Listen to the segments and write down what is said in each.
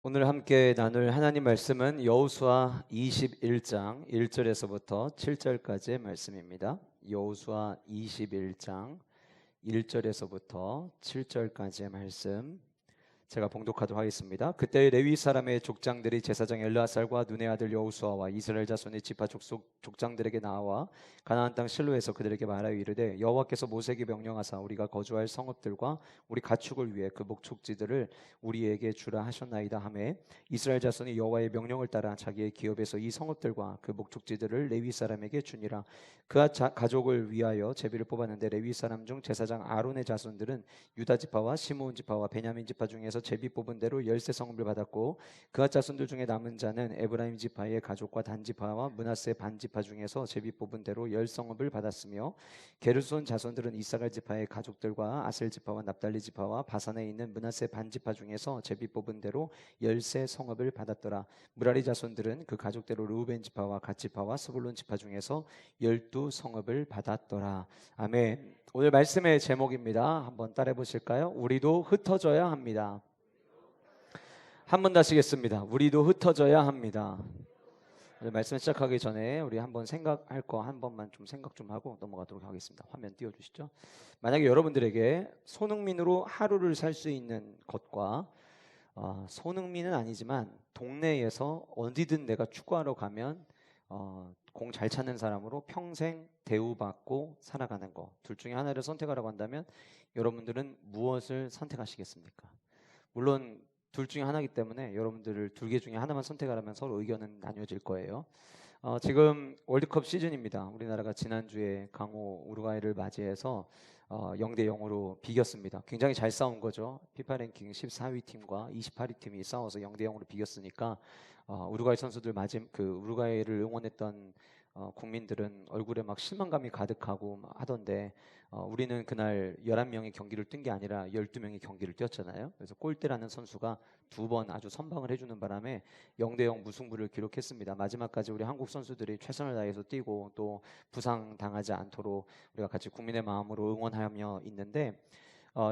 오늘 함께 나눌 하나님 말씀은 여호수아 21장 1절에서부터 7절까지의 말씀입니다. 여호수아 21장 1절에서부터 7절까지의 말씀 제가 봉독하도록 하겠습니다. 그때 레위 사람의 족장들이 제사장 엘르아살과 눈의 아들 여호수아와 이스라엘 자손의 지파 족장들에게 나와 가나안 땅 실로에서 그들에게 말하여 이르되 여호와께서 모세에게 명령하사 우리가 거주할 성읍들과 우리 가축을 위해 그 목축지들을 우리에게 주라 하셨나이다 하매 이스라엘 자손이 여호와의 명령을 따라 자기의 기업에서 이 성읍들과 그 목축지들을 레위 사람에게 주니라. 그 가족을 위하여 제비를 뽑았는데 레위 사람 중 제사장 아론의 자손들은 유다 지파와 시므온 지파와 베냐민 지파 중에서 제비 뽑은 대로 열세 성읍을 받았고 그앗 자손들 중에 남은 자는 에브라임 지파의 가족과 단 지파와 므낫세 반 지파 중에서 제비 뽑은 대로 열 성읍을 받았으며 게르손 자손들은 이사갈 지파의 가족들과 아셀 지파와 납달리 지파와 바산에 있는 므낫세 반 지파 중에서 제비 뽑은 대로 열세 성읍을 받았더라. 무라리 자손들은 그 가족대로 르우벤 지파와 갓 지파와 스불론 지파 중에서 12성읍을 받았더라. 아멘. 오늘 말씀의 제목입니다. 한번 따라해 보실까요? 우리도 흩어져야 합니다. 한 번 다시겠습니다. 우리도 흩어져야 합니다. 오늘 말씀 시작하기 전에 우리 한번 생각할 거 한 번만 좀 생각 좀 하고 넘어가도록 하겠습니다. 화면 띄워주시죠. 만약에 여러분들에게 손흥민으로 하루를 살 수 있는 것과 손흥민은 아니지만 동네에서 어디든 내가 축구하러 가면 공 잘 찾는 사람으로 평생 대우받고 살아가는 거, 둘 중에 하나를 선택하라고 한다면 여러분들은 무엇을 선택하시겠습니까? 물론 둘 중에 하나이기 때문에 여러분들을 둘 개 중에 하나만 선택하라면 서로 의견은 나뉘어질 거예요. 지금 월드컵 시즌입니다. 우리나라가 지난주에 강호 우루과이를 맞이해서 0대 0으로 비겼습니다. 굉장히 잘 싸운 거죠. 피파 랭킹 14위 팀과 28위 팀이 싸워서 0대 0으로 비겼으니까 우루과이 선수들 그 우루과이를 응원했던 국민들은 얼굴에 막 실망감이 가득하고 막 하던데 우리는 그날 11명의 경기를 뛴 게 아니라 12명의 경기를 뛰었잖아요. 그래서 골대라는 선수가 두 번 아주 선방을 해주는 바람에 0대 0 무승부를 기록했습니다. 마지막까지 우리 한국 선수들이 최선을 다해서 뛰고 또 부상 당하지 않도록 우리가 같이 국민의 마음으로 응원하며 있는데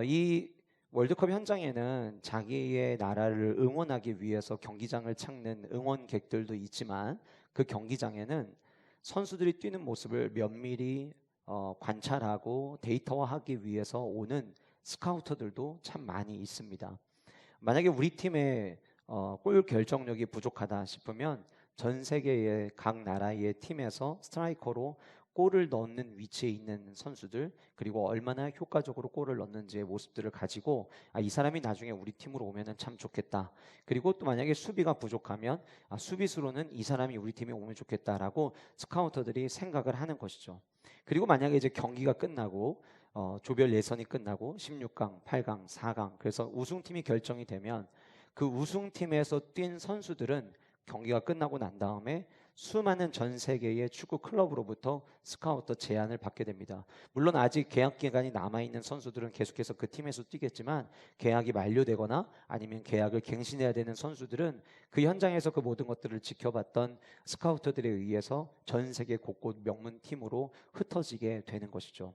이 월드컵 현장에는 자기의 나라를 응원하기 위해서 경기장을 찾는 응원객들도 있지만 그 경기장에는 선수들이 뛰는 모습을 면밀히 관찰하고 데이터화하기 위해서 오는 스카우터들도 참 많이 있습니다. 만약에 우리 팀의 골 결정력이 부족하다 싶으면 전 세계의 각 나라의 팀에서 스트라이커로 골을 넣는 위치에 있는 선수들, 그리고 얼마나 효과적으로 골을 넣는지의 모습들을 가지고 이 사람이 나중에 우리 팀으로 오면은 참 좋겠다. 그리고 또 만약에 수비가 부족하면 수비수로는 이 사람이 우리 팀에 오면 좋겠다라고 스카우터들이 생각을 하는 것이죠. 그리고 만약에 이제 경기가 끝나고 조별 예선이 끝나고 16강, 8강, 4강 그래서 우승팀이 결정이 되면 그 우승팀에서 뛴 선수들은 경기가 끝나고 난 다음에 수많은 전 세계의 축구 클럽으로부터 스카우터 제안을 받게 됩니다. 물론 아직 계약 기간이 남아있는 선수들은 계속해서 그 팀에서 뛰겠지만 계약이 만료되거나 아니면 계약을 갱신해야 되는 선수들은 그 현장에서 그 모든 것들을 지켜봤던 스카우터들에 의해서 전 세계 곳곳 명문 팀으로 흩어지게 되는 것이죠.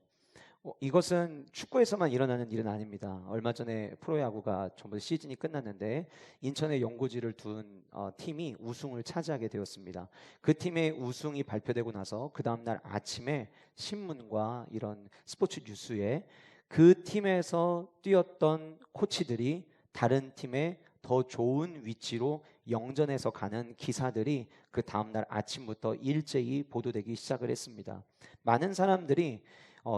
이것은 축구에서만 일어나는 일은 아닙니다. 얼마 전에 프로야구가 전부 시즌이 끝났는데 인천에 연고지를 둔 팀이 우승을 차지하게 되었습니다. 그 팀의 우승이 발표되고 나서 그 다음날 아침에 신문과 이런 스포츠 뉴스에 그 팀에서 뛰었던 코치들이 다른 팀에 더 좋은 위치로 영전해서 가는 기사들이 그 다음날 아침부터 일제히 보도되기 시작을 했습니다. 많은 사람들이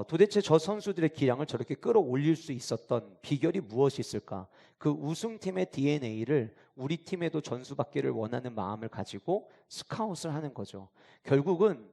도대체 저 선수들의 기량을 저렇게 끌어올릴 수 있었던 비결이 무엇이 있을까? 그 우승팀의 DNA를 우리 팀에도 전수받기를 원하는 마음을 가지고 스카웃을 하는 거죠. 결국은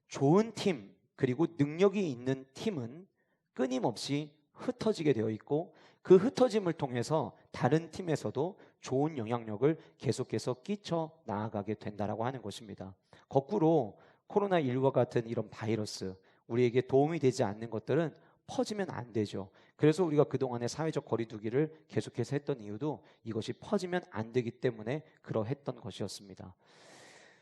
좋은 팀 그리고 능력이 있는 팀은 끊임없이 흩어지게 되어 있고 그 흩어짐을 통해서 다른 팀에서도 좋은 영향력을 계속해서 끼쳐 나아가게 된다라고 하는 것입니다. 거꾸로 코로나19와 같은 이런 바이러스 우리에게 도움이 되지 않는 것들은 퍼지면 안 되죠. 그래서 우리가 그동안의 사회적 거리두기를 계속해서 했던 이유도 이것이 퍼지면 안 되기 때문에 그러했던 것이었습니다.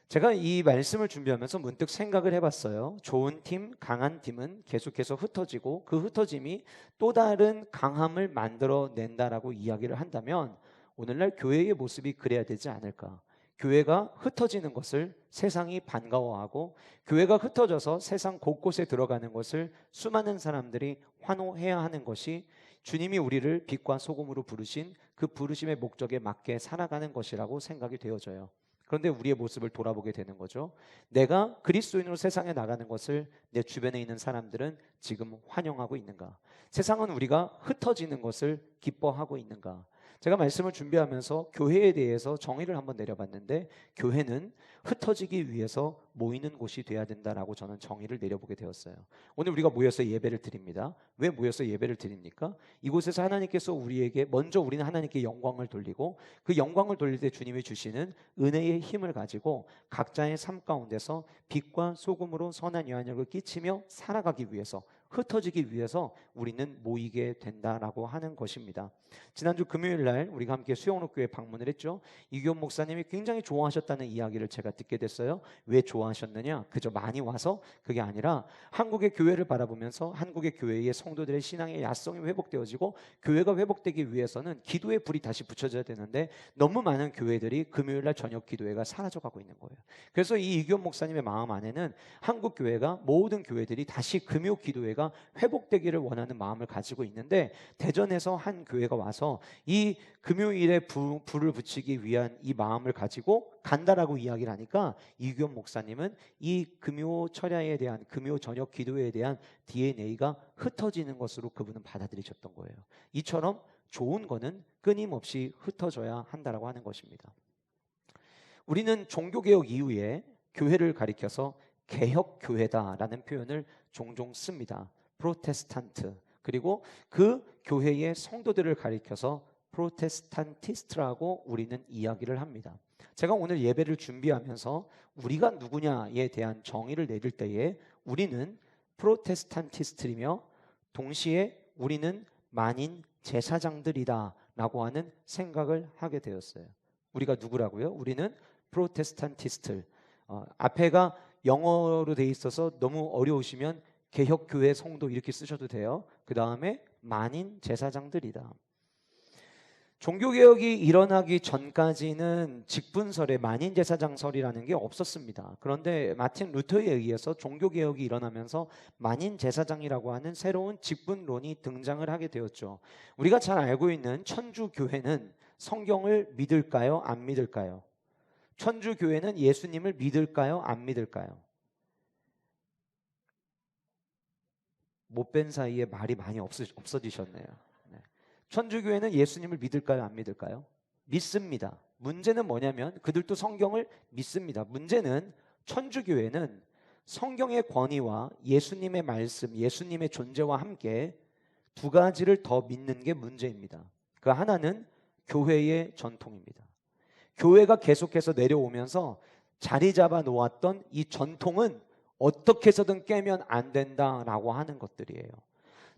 제가 이 말씀을 준비하면서 문득 생각을 해봤어요. 좋은 팀, 강한 팀은 계속해서 흩어지고 그 흩어짐이 또 다른 강함을 만들어낸다라고 이야기를 한다면 오늘날 교회의 모습이 그래야 되지 않을까? 교회가 흩어지는 것을 세상이 반가워하고 교회가 흩어져서 세상 곳곳에 들어가는 것을 수많은 사람들이 환호해야 하는 것이 주님이 우리를 빛과 소금으로 부르신 그 부르심의 목적에 맞게 살아가는 것이라고 생각이 되어져요. 그런데 우리의 모습을 돌아보게 되는 거죠. 내가 그리스도인으로 세상에 나가는 것을 내 주변에 있는 사람들은 지금 환영하고 있는가? 세상은 우리가 흩어지는 것을 기뻐하고 있는가? 제가 말씀을 준비하면서 교회에 대해서 정의를 한번 내려봤는데, 교회는 흩어지기 위해서 모이는 곳이 돼야 된다라고 저는 정의를 내려보게 되었어요. 오늘 우리가 모여서 예배를 드립니다. 왜 모여서 예배를 드립니까? 이곳에서 하나님께서 우리에게 먼저 우리는 하나님께 영광을 돌리고 그 영광을 돌릴 때 주님이 주시는 은혜의 힘을 가지고 각자의 삶 가운데서 빛과 소금으로 선한 영향력을 끼치며 살아가기 위해서, 흩어지기 위해서 우리는 모이게 된다라고 하는 것입니다. 지난주 금요일 날 우리가 함께 수영록교회 방문을 했죠. 이규원 목사님이 굉장히 좋아하셨다는 이야기를 제가 듣게 됐어요. 왜 좋아하셨느냐? 그저 많이 와서? 그게 아니라 한국의 교회를 바라보면서 한국의 교회의 성도들의 신앙의 야성이 회복되어지고 교회가 회복되기 위해서는 기도의 불이 다시 붙여져야 되는데 너무 많은 교회들이 금요일 날 저녁 기도회가 사라져가고 있는 거예요. 그래서 이 이규원 목사님의 마음 안에는 한국 교회가, 모든 교회들이 다시 금요 기도회가 회복되기를 원하는 마음을 가지고 있는데, 대전에서 한 교회가 와서 이 금요일에 불을 붙이기 위한 이 마음을 가지고 간다라고 이야기를 하니까 이규원 목사님은 이 금요 철야에 대한, 금요 저녁 기도회에 대한 DNA가 흩어지는 것으로 그분은 받아들이셨던 거예요. 이처럼 좋은 거는 끊임없이 흩어져야 한다라고 하는 것입니다. 우리는 종교개혁 이후에 교회를 가리켜서 개혁교회다라는 표현을 종종 씁니다. 프로테스탄트, 그리고 그 교회의 성도들을 가리켜서 프로테스탄티스트라고 우리는 이야기를 합니다. 제가 오늘 예배를 준비하면서 우리가 누구냐에 대한 정의를 내릴 때에 우리는 프로테스탄티스트이며 동시에 우리는 만인 제사장들이다 라고 하는 생각을 하게 되었어요. 우리가 누구라고요? 우리는 프로테스탄티스트. 앞에가 영어로 돼 있어서 너무 어려우시면 개혁교회 성도 이렇게 쓰셔도 돼요. 그 다음에 만인 제사장들이다. 종교개혁이 일어나기 전까지는 직분설에 만인 제사장설이라는 게 없었습니다. 그런데 마틴 루터에 의해서 종교개혁이 일어나면서 만인 제사장이라고 하는 새로운 직분론이 등장을 하게 되었죠. 우리가 잘 알고 있는 천주교회는 성경을 믿을까요? 안 믿을까요? 천주교회는 예수님을 믿을까요? 안 믿을까요? 못 뵌 사이에 말이 많이 없어지셨네요. 네. 천주교회는 예수님을 믿을까요? 안 믿을까요? 믿습니다. 문제는 뭐냐면 그들도 성경을 믿습니다. 문제는 천주교회는 성경의 권위와 예수님의 말씀, 예수님의 존재와 함께 두 가지를 더 믿는 게 문제입니다. 그 하나는 교회의 전통입니다. 교회가 계속해서 내려오면서 자리 잡아 놓았던 이 전통은 어떻게 해서든 깨면 안 된다라고 하는 것들이에요.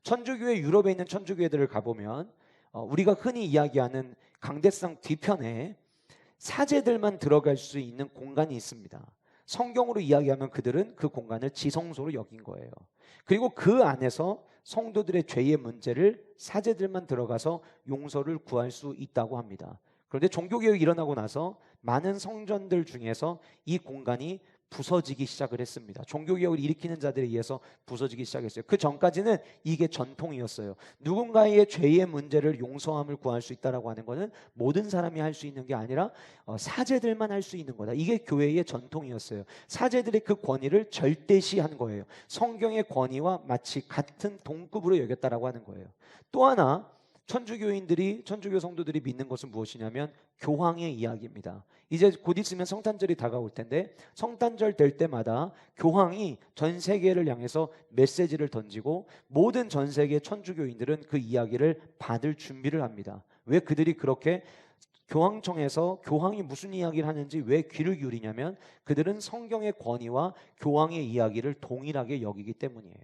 천주교회, 유럽에 있는 천주교회들을 가보면 우리가 흔히 이야기하는 강대상 뒤편에 사제들만 들어갈 수 있는 공간이 있습니다. 성경으로 이야기하면 그들은 그 공간을 지성소로 여긴 거예요. 그리고 그 안에서 성도들의 죄의 문제를 사제들만 들어가서 용서를 구할 수 있다고 합니다. 그런데 종교개혁이 일어나고 나서 많은 성전들 중에서 이 공간이 부서지기 시작을 했습니다. 종교개혁을 일으키는 자들에 의해서 부서지기 시작했어요. 그 전까지는 이게 전통이었어요. 누군가의 죄의 문제를 용서함을 구할 수 있다라고 하는 것은 모든 사람이 할 수 있는 게 아니라 사제들만 할 수 있는 거다. 이게 교회의 전통이었어요. 사제들의 그 권위를 절대시한 거예요. 성경의 권위와 마치 같은 동급으로 여겼다라고 하는 거예요. 또 하나, 천주교 성도들이 믿는 것은 무엇이냐면 교황의 이야기입니다. 이제 곧 있으면 성탄절이 다가올 텐데 성탄절 될 때마다 교황이 전 세계를 향해서 메시지를 던지고 모든 전 세계 천주교인들은 그 이야기를 받을 준비를 합니다. 왜 그들이 그렇게 교황청에서 교황이 무슨 이야기를 하는지 왜 귀를 기울이냐면 그들은 성경의 권위와 교황의 이야기를 동일하게 여기기 때문이에요.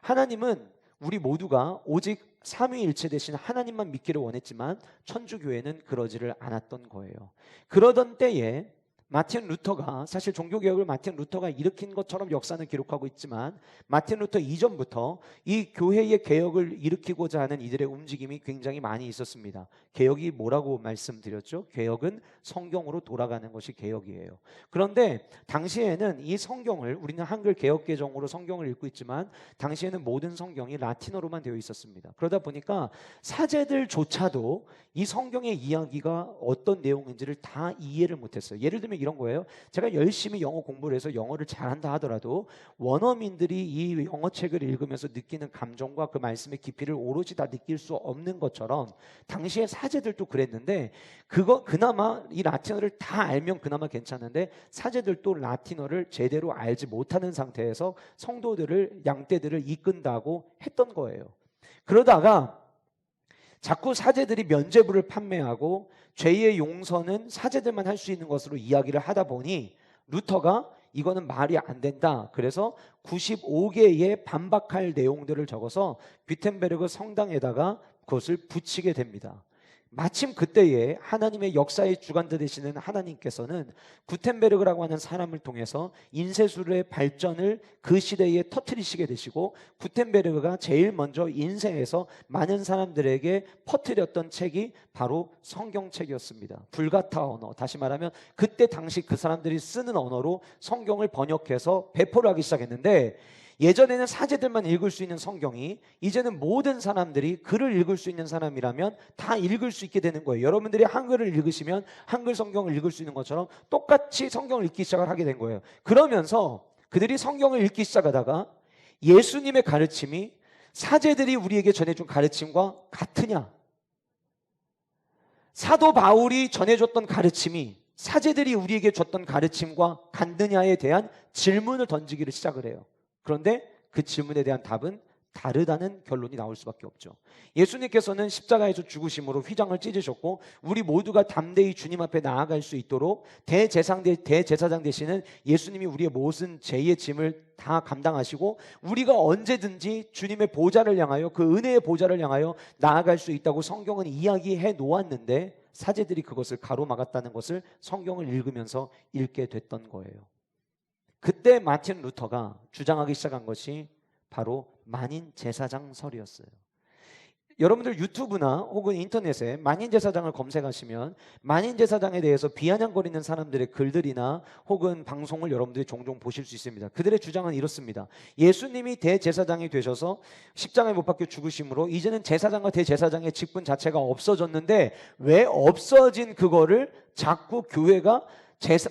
하나님은 우리 모두가 오직 삼위일체 대신 하나님만 믿기를 원했지만 천주교회는 그러지를 않았던 거예요. 그러던 때에 마틴 루터가, 사실 종교개혁을 마틴 루터가 일으킨 것처럼 역사는 기록하고 있지만 마틴 루터 이전부터 이 교회의 개혁을 일으키고자 하는 이들의 움직임이 굉장히 많이 있었습니다. 개혁이 뭐라고 말씀드렸죠? 개혁은 성경으로 돌아가는 것이 개혁이에요. 그런데 당시에는 이 성경을, 우리는 한글 개혁개정으로 성경을 읽고 있지만 당시에는 모든 성경이 라틴어로만 되어 있었습니다. 그러다 보니까 사제들조차도 이 성경의 이야기가 어떤 내용인지를 다 이해를 못했어요. 예를 들면 이런 거예요. 제가 열심히 영어 공부를 해서 영어를 잘한다 하더라도 원어민들이 이 영어 책을 읽으면서 느끼는 감정과 그 말씀의 깊이를 오로지 다 느낄 수 없는 것처럼 당시의 사제들도 그랬는데, 그나마 이 라틴어를 다 알면 그나마 괜찮은데 사제들도 라틴어를 제대로 알지 못하는 상태에서 성도들을, 양떼들을 이끈다고 했던 거예요. 그러다가 자꾸 사제들이 면죄부를 판매하고 죄의 용서는 사제들만 할 수 있는 것으로 이야기를 하다 보니 루터가 이거는 말이 안 된다. 그래서 95개의 반박할 내용들을 적어서 뷰텐베르그 성당에다가 그것을 붙이게 됩니다. 마침 그때에 하나님의 역사의 주관자 되시는 하나님께서는 구텐베르그라고 하는 사람을 통해서 인쇄술의 발전을 그 시대에 터뜨리시게 되시고, 구텐베르그가 제일 먼저 인쇄해서 많은 사람들에게 퍼뜨렸던 책이 바로 성경책이었습니다. 불가타 언어, 다시 말하면 그때 당시 그 사람들이 쓰는 언어로 성경을 번역해서 배포를 하기 시작했는데, 예전에는 사제들만 읽을 수 있는 성경이 이제는 모든 사람들이 글을 읽을 수 있는 사람이라면 다 읽을 수 있게 되는 거예요. 여러분들이 한글을 읽으시면 한글 성경을 읽을 수 있는 것처럼 똑같이 성경을 읽기 시작을 하게 된 거예요. 그러면서 그들이 성경을 읽기 시작하다가 예수님의 가르침이 사제들이 우리에게 전해준 가르침과 같으냐, 사도 바울이 전해줬던 가르침이 사제들이 우리에게 줬던 가르침과 같느냐에 대한 질문을 던지기를 시작을 해요. 그런데 그 질문에 대한 답은 다르다는 결론이 나올 수밖에 없죠. 예수님께서는 십자가에서 죽으심으로 휘장을 찢으셨고 우리 모두가 담대히 주님 앞에 나아갈 수 있도록 대제사장 되시는 예수님이 우리의 모든 죄의 짐을 다 감당하시고 우리가 언제든지 주님의 보좌를 향하여, 그 은혜의 보좌를 향하여 나아갈 수 있다고 성경은 이야기해 놓았는데 사제들이 그것을 가로막았다는 것을 성경을 읽으면서 읽게 됐던 거예요. 그때 마틴 루터가 주장하기 시작한 것이 바로 만인제사장설이었어요. 여러분들 유튜브나 혹은 인터넷에 만인제사장을 검색하시면 만인제사장에 대해서 비아냥거리는 사람들의 글들이나 혹은 방송을 여러분들이 종종 보실 수 있습니다. 그들의 주장은 이렇습니다. 예수님이 대제사장이 되셔서 십자가에 못 박혀 죽으심으로 이제는 제사장과 대제사장의 직분 자체가 없어졌는데 왜 없어진 그거를 자꾸 교회가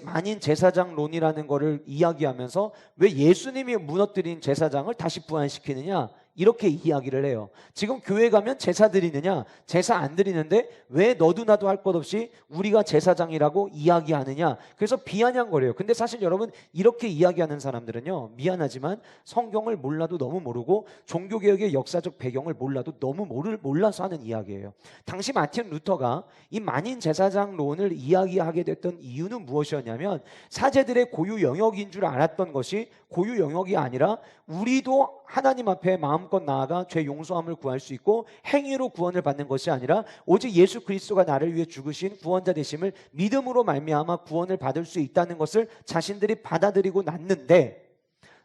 만인 제사장론이라는 거를 이야기하면서 왜 예수님이 무너뜨린 제사장을 다시 부활시키느냐, 이렇게 이야기를 해요. 지금 교회 가면 제사 드리느냐, 제사 안 드리는데 왜 너도 나도 할 것 없이 우리가 제사장이라고 이야기하느냐, 그래서 비아냥거려요. 근데 사실 여러분, 이렇게 이야기하는 사람들은요, 미안하지만 성경을 몰라도 너무 모르고 종교개혁의 역사적 배경을 몰라도 너무 몰라서 하는 이야기예요. 당시 마틴 루터가 이 만인 제사장론을 이야기하게 됐던 이유는 무엇이었냐면, 사제들의 고유 영역인 줄 알았던 것이 고유 영역이 아니라 우리도 하나님 앞에 마음껏 나아가 죄 용서함을 구할 수 있고 행위로 구원을 받는 것이 아니라 오직 예수 그리스도가 나를 위해 죽으신 구원자 되심을 믿음으로 말미암아 구원을 받을 수 있다는 것을 자신들이 받아들이고 났는데,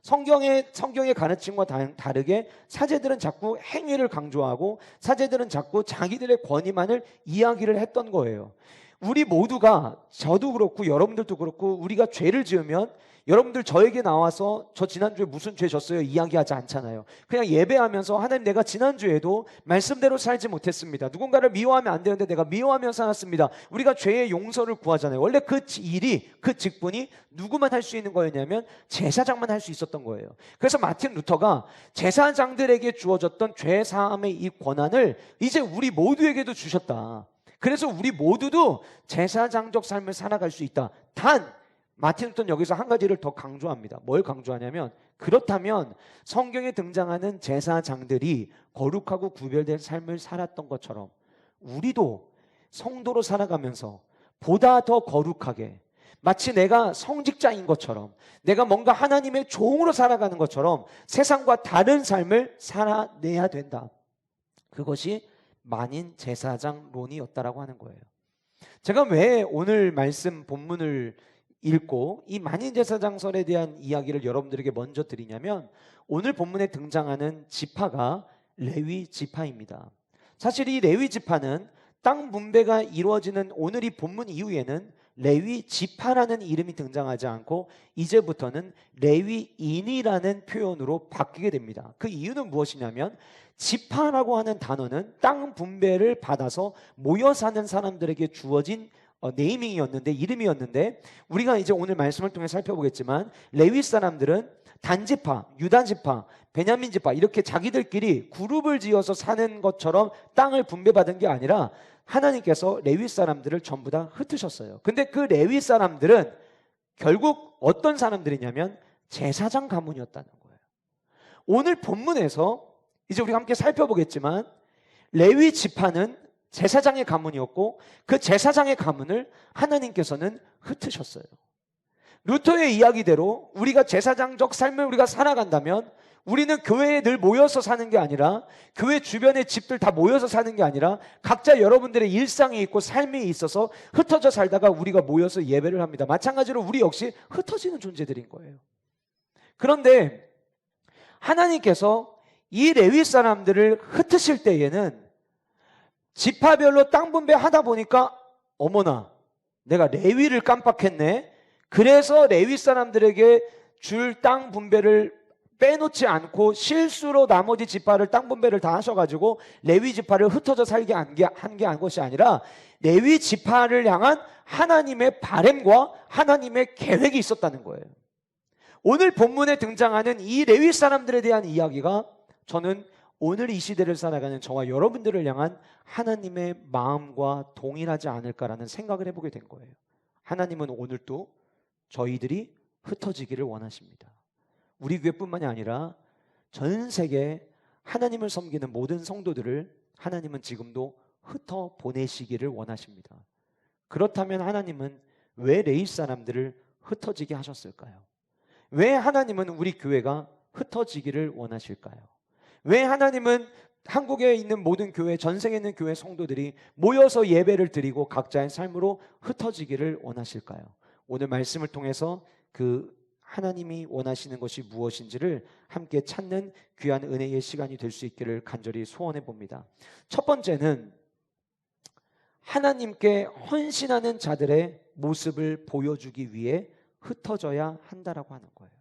성경의 가르침과 다르게 사제들은 자꾸 행위를 강조하고 사제들은 자꾸 자기들의 권위만을 이야기를 했던 거예요. 우리 모두가, 저도 그렇고 여러분들도 그렇고, 우리가 죄를 지으면 여러분들 저에게 나와서 저 지난주에 무슨 죄 졌어요 이야기하지 않잖아요. 그냥 예배하면서 하나님, 내가 지난주에도 말씀대로 살지 못했습니다. 누군가를 미워하면 안 되는데 내가 미워하며 살았습니다. 우리가 죄의 용서를 구하잖아요. 원래 그 일이, 그 직분이 누구만 할 수 있는 거였냐면 제사장만 할 수 있었던 거예요. 그래서 마틴 루터가 제사장들에게 주어졌던 죄 사함의 이 권한을 이제 우리 모두에게도 주셨다. 그래서 우리 모두도 제사장적 삶을 살아갈 수 있다. 단 마틴 루터는 여기서 한 가지를 더 강조합니다. 뭘 강조하냐면, 그렇다면 성경에 등장하는 제사장들이 거룩하고 구별된 삶을 살았던 것처럼 우리도 성도로 살아가면서 보다 더 거룩하게, 마치 내가 성직자인 것처럼, 내가 뭔가 하나님의 종으로 살아가는 것처럼 세상과 다른 삶을 살아내야 된다. 그것이 만인 제사장론이었다라고 하는 거예요. 제가 왜 오늘 말씀 본문을 읽고 이 만인제사장설에 대한 이야기를 여러분들에게 먼저 드리냐면, 오늘 본문에 등장하는 지파가 레위 지파입니다. 사실 이 레위 지파는 땅 분배가 이루어지는 오늘 이 본문 이후에는 레위 지파라는 이름이 등장하지 않고 이제부터는 레위인이라는 표현으로 바뀌게 됩니다. 그 이유는 무엇이냐면, 지파라고 하는 단어는 땅 분배를 받아서 모여 사는 사람들에게 주어진 네이밍이었는데, 이름이었는데, 우리가 이제 오늘 말씀을 통해 살펴보겠지만 레위 사람들은 단지파, 유다지파, 베냐민지파 이렇게 자기들끼리 그룹을 지어서 사는 것처럼 땅을 분배받은 게 아니라 하나님께서 레위 사람들을 전부 다 흩으셨어요. 근데 그 레위 사람들은 결국 어떤 사람들이냐면 제사장 가문이었다는 거예요. 오늘 본문에서 이제 우리가 함께 살펴보겠지만 레위 지파는 제사장의 가문이었고 그 제사장의 가문을 하나님께서는 흩으셨어요. 루터의 이야기대로 우리가 제사장적 삶을 우리가 살아간다면 우리는 교회에 늘 모여서 사는 게 아니라, 교회 주변의 집들 다 모여서 사는 게 아니라 각자 여러분들의 일상이 있고 삶이 있어서 흩어져 살다가 우리가 모여서 예배를 합니다. 마찬가지로 우리 역시 흩어지는 존재들인 거예요. 그런데 하나님께서 이 레위 사람들을 흩으실 때에는 지파별로 땅 분배하다 보니까 어머나 내가 레위를 깜빡했네. 그래서 레위 사람들에게 줄 땅 분배를 빼놓지 않고 실수로 나머지 지파를 땅 분배를 다 하셔가지고 레위 지파를 흩어져 살게 한 것이 아니라 레위 지파를 향한 하나님의 바램과 하나님의 계획이 있었다는 거예요. 오늘 본문에 등장하는 이 레위 사람들에 대한 이야기가 저는 오늘 이 시대를 살아가는 저와 여러분들을 향한 하나님의 마음과 동일하지 않을까라는 생각을 해보게 된 거예요. 하나님은 오늘도 저희들이 흩어지기를 원하십니다. 우리 교회뿐만이 아니라 전 세계 하나님을 섬기는 모든 성도들을 하나님은 지금도 흩어 보내시기를 원하십니다. 그렇다면 하나님은 왜 레위 사람들을 흩어지게 하셨을까요? 왜 하나님은 우리 교회가 흩어지기를 원하실까요? 왜 하나님은 한국에 있는 모든 교회, 전생에 있는 교회 성도들이 모여서 예배를 드리고 각자의 삶으로 흩어지기를 원하실까요? 오늘 말씀을 통해서 그 하나님이 원하시는 것이 무엇인지를 함께 찾는 귀한 은혜의 시간이 될 수 있기를 간절히 소원해 봅니다. 첫 번째는 하나님께 헌신하는 자들의 모습을 보여주기 위해 흩어져야 한다라고 하는 거예요.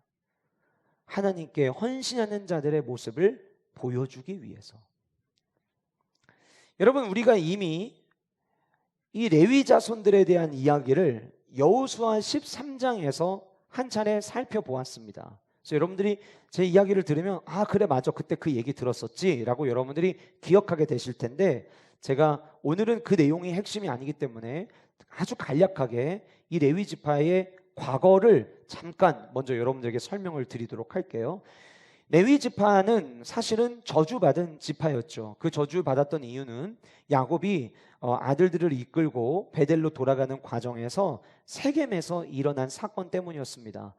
하나님께 헌신하는 자들의 모습을 보여주기 위해서. 여러분, 우리가 이미 이 레위 자손들에 대한 이야기를 여호수아 13장에서 한 차례 살펴보았습니다. 그래서 여러분들이 제 이야기를 들으면 그래 맞아 그때 그 얘기 들었었지 라고 여러분들이 기억하게 되실 텐데, 제가 오늘은 그 내용이 핵심이 아니기 때문에 아주 간략하게 이 레위 지파의 과거를 잠깐 먼저 여러분들에게 설명을 드리도록 할게요. 레위 지파는 사실은 저주받은 지파였죠. 그 저주받았던 이유는 야곱이 아들들을 이끌고 베델로 돌아가는 과정에서 세겜에서 일어난 사건 때문이었습니다.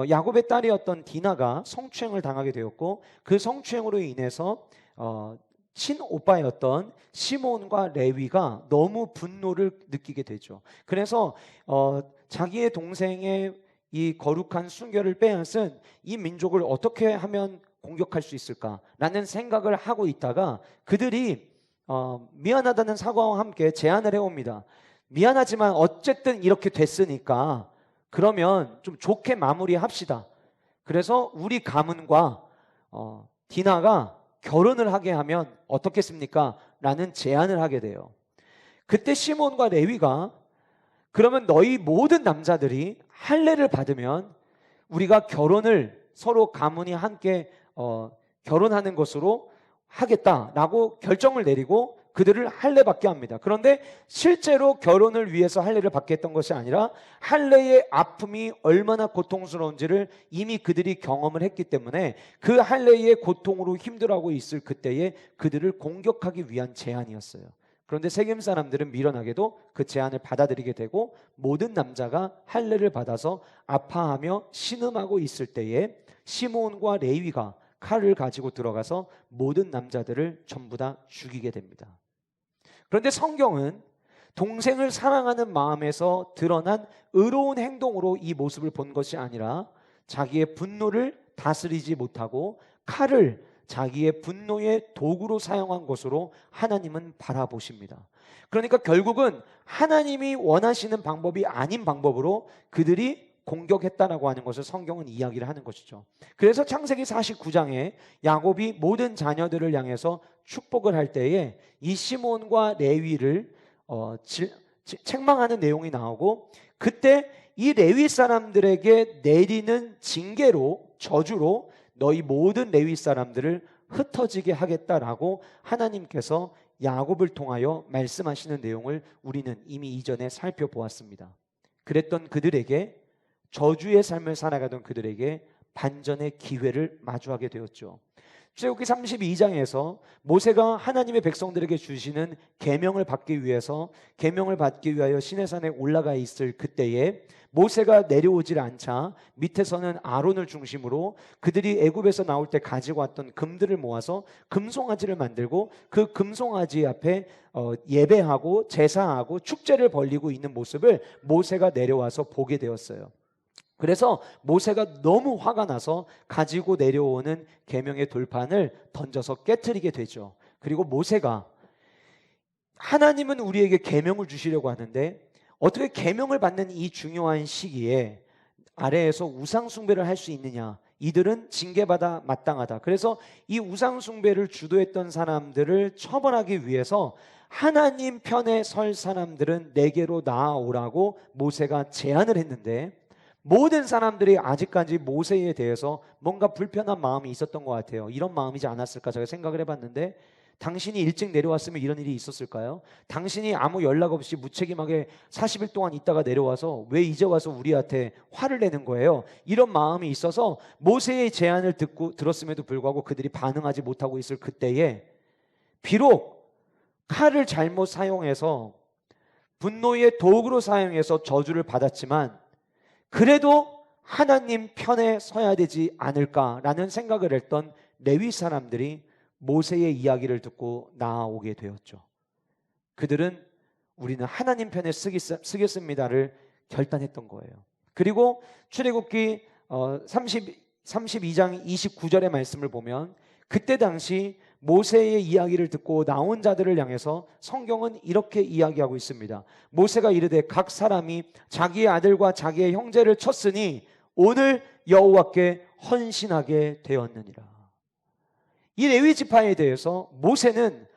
야곱의 딸이었던 디나가 성추행을 당하게 되었고 그 성추행으로 인해서 친오빠였던 시몬과 레위가 너무 분노를 느끼게 되죠. 그래서 자기의 동생의 이 거룩한 순결을 빼앗은 이 민족을 어떻게 하면 공격할 수 있을까라는 생각을 하고 있다가 그들이 미안하다는 사과와 함께 제안을 해옵니다. 미안하지만 어쨌든 이렇게 됐으니까 그러면 좀 좋게 마무리합시다. 그래서 우리 가문과 디나가 결혼을 하게 하면 어떻겠습니까? 라는 제안을 하게 돼요. 그때 시몬과 레위가 그러면 너희 모든 남자들이 할례를 받으면 우리가 결혼을 서로 가문이 함께 결혼하는 것으로 하겠다라고 결정을 내리고 그들을 할례 받게 합니다. 그런데 실제로 결혼을 위해서 할례를 받게 했던 것이 아니라 할례의 아픔이 얼마나 고통스러운지를 이미 그들이 경험을 했기 때문에 그 할례의 고통으로 힘들어하고 있을 그때에 그들을 공격하기 위한 제안이었어요. 그런데 세겜 사람들은 미련하게도 그 제안을 받아들이게 되고 모든 남자가 할례를 받아서 아파하며 신음하고 있을 때에 시몬과 레위가 칼을 가지고 들어가서 모든 남자들을 전부 다 죽이게 됩니다. 그런데 성경은 동생을 사랑하는 마음에서 드러난 의로운 행동으로 이 모습을 본 것이 아니라 자기의 분노를 다스리지 못하고 칼을 자기의 분노의 도구로 사용한 것으로 하나님은 바라보십니다. 그러니까 결국은 하나님이 원하시는 방법이 아닌 방법으로 그들이 공격했다라고 하는 것을 성경은 이야기를 하는 것이죠. 그래서 창세기 49장에 야곱이 모든 자녀들을 향해서 축복을 할 때에 이 시몬과 레위를 책망하는 내용이 나오고, 그때 이 레위 사람들에게 내리는 징계로, 저주로 너희 모든 레위 사람들을 흩어지게 하겠다라고 하나님께서 야곱을 통하여 말씀하시는 내용을 우리는 이미 이전에 살펴보았습니다. 그랬던 그들에게, 저주의 삶을 살아가던 그들에게 반전의 기회를 마주하게 되었죠. 출애굽기 32장에서 모세가 하나님의 백성들에게 주시는 계명을 받기 위하여 시내산에 올라가 있을 그때에 모세가 내려오질 않자 밑에서는 아론을 중심으로 그들이 애굽에서 나올 때 가지고 왔던 금들을 모아서 금송아지를 만들고 그 금송아지 앞에 예배하고 제사하고 축제를 벌이고 있는 모습을 모세가 내려와서 보게 되었어요. 그래서 모세가 너무 화가 나서 가지고 내려오는 계명의 돌판을 던져서 깨트리게 되죠. 그리고 모세가, 하나님은 우리에게 계명을 주시려고 하는데 어떻게 계명을 받는 이 중요한 시기에 아래에서 우상 숭배를 할 수 있느냐? 이들은 징계받아 마땅하다. 그래서 이 우상 숭배를 주도했던 사람들을 처벌하기 위해서 하나님 편에 설 사람들은 내게로 나아오라고 모세가 제안을 했는데, 모든 사람들이 아직까지 모세에 대해서 뭔가 불편한 마음이 있었던 것 같아요. 이런 마음이지 않았을까 제가 생각을 해봤는데, 당신이 일찍 내려왔으면 이런 일이 있었을까요? 당신이 아무 연락 없이 무책임하게 40일 동안 있다가 내려와서 왜 이제 와서 우리한테 화를 내는 거예요? 이런 마음이 있어서 모세의 제안을 들었음에도 불구하고 그들이 반응하지 못하고 있을 그때에, 비록 칼을 잘못 사용해서 분노의 도구로 사용해서 저주를 받았지만 그래도 하나님 편에 서야 되지 않을까라는 생각을 했던 레위 사람들이 모세의 이야기를 듣고 나아오게 되었죠. 그들은 우리는 하나님 편에 쓰겠습니다를 결단했던 거예요. 그리고 출애굽기 32장 29절의 말씀을 보면 그때 당시 모세의 이야기를 듣고 나온 자들을 향해서 성경은 이렇게 이야기하고 있습니다. 모세가 이르되 각 사람이 자기의 아들과 자기의 형제를 쳤으니 오늘 여호와께 헌신하게 되었느니라. 이 레위 지파에 대해서 모세는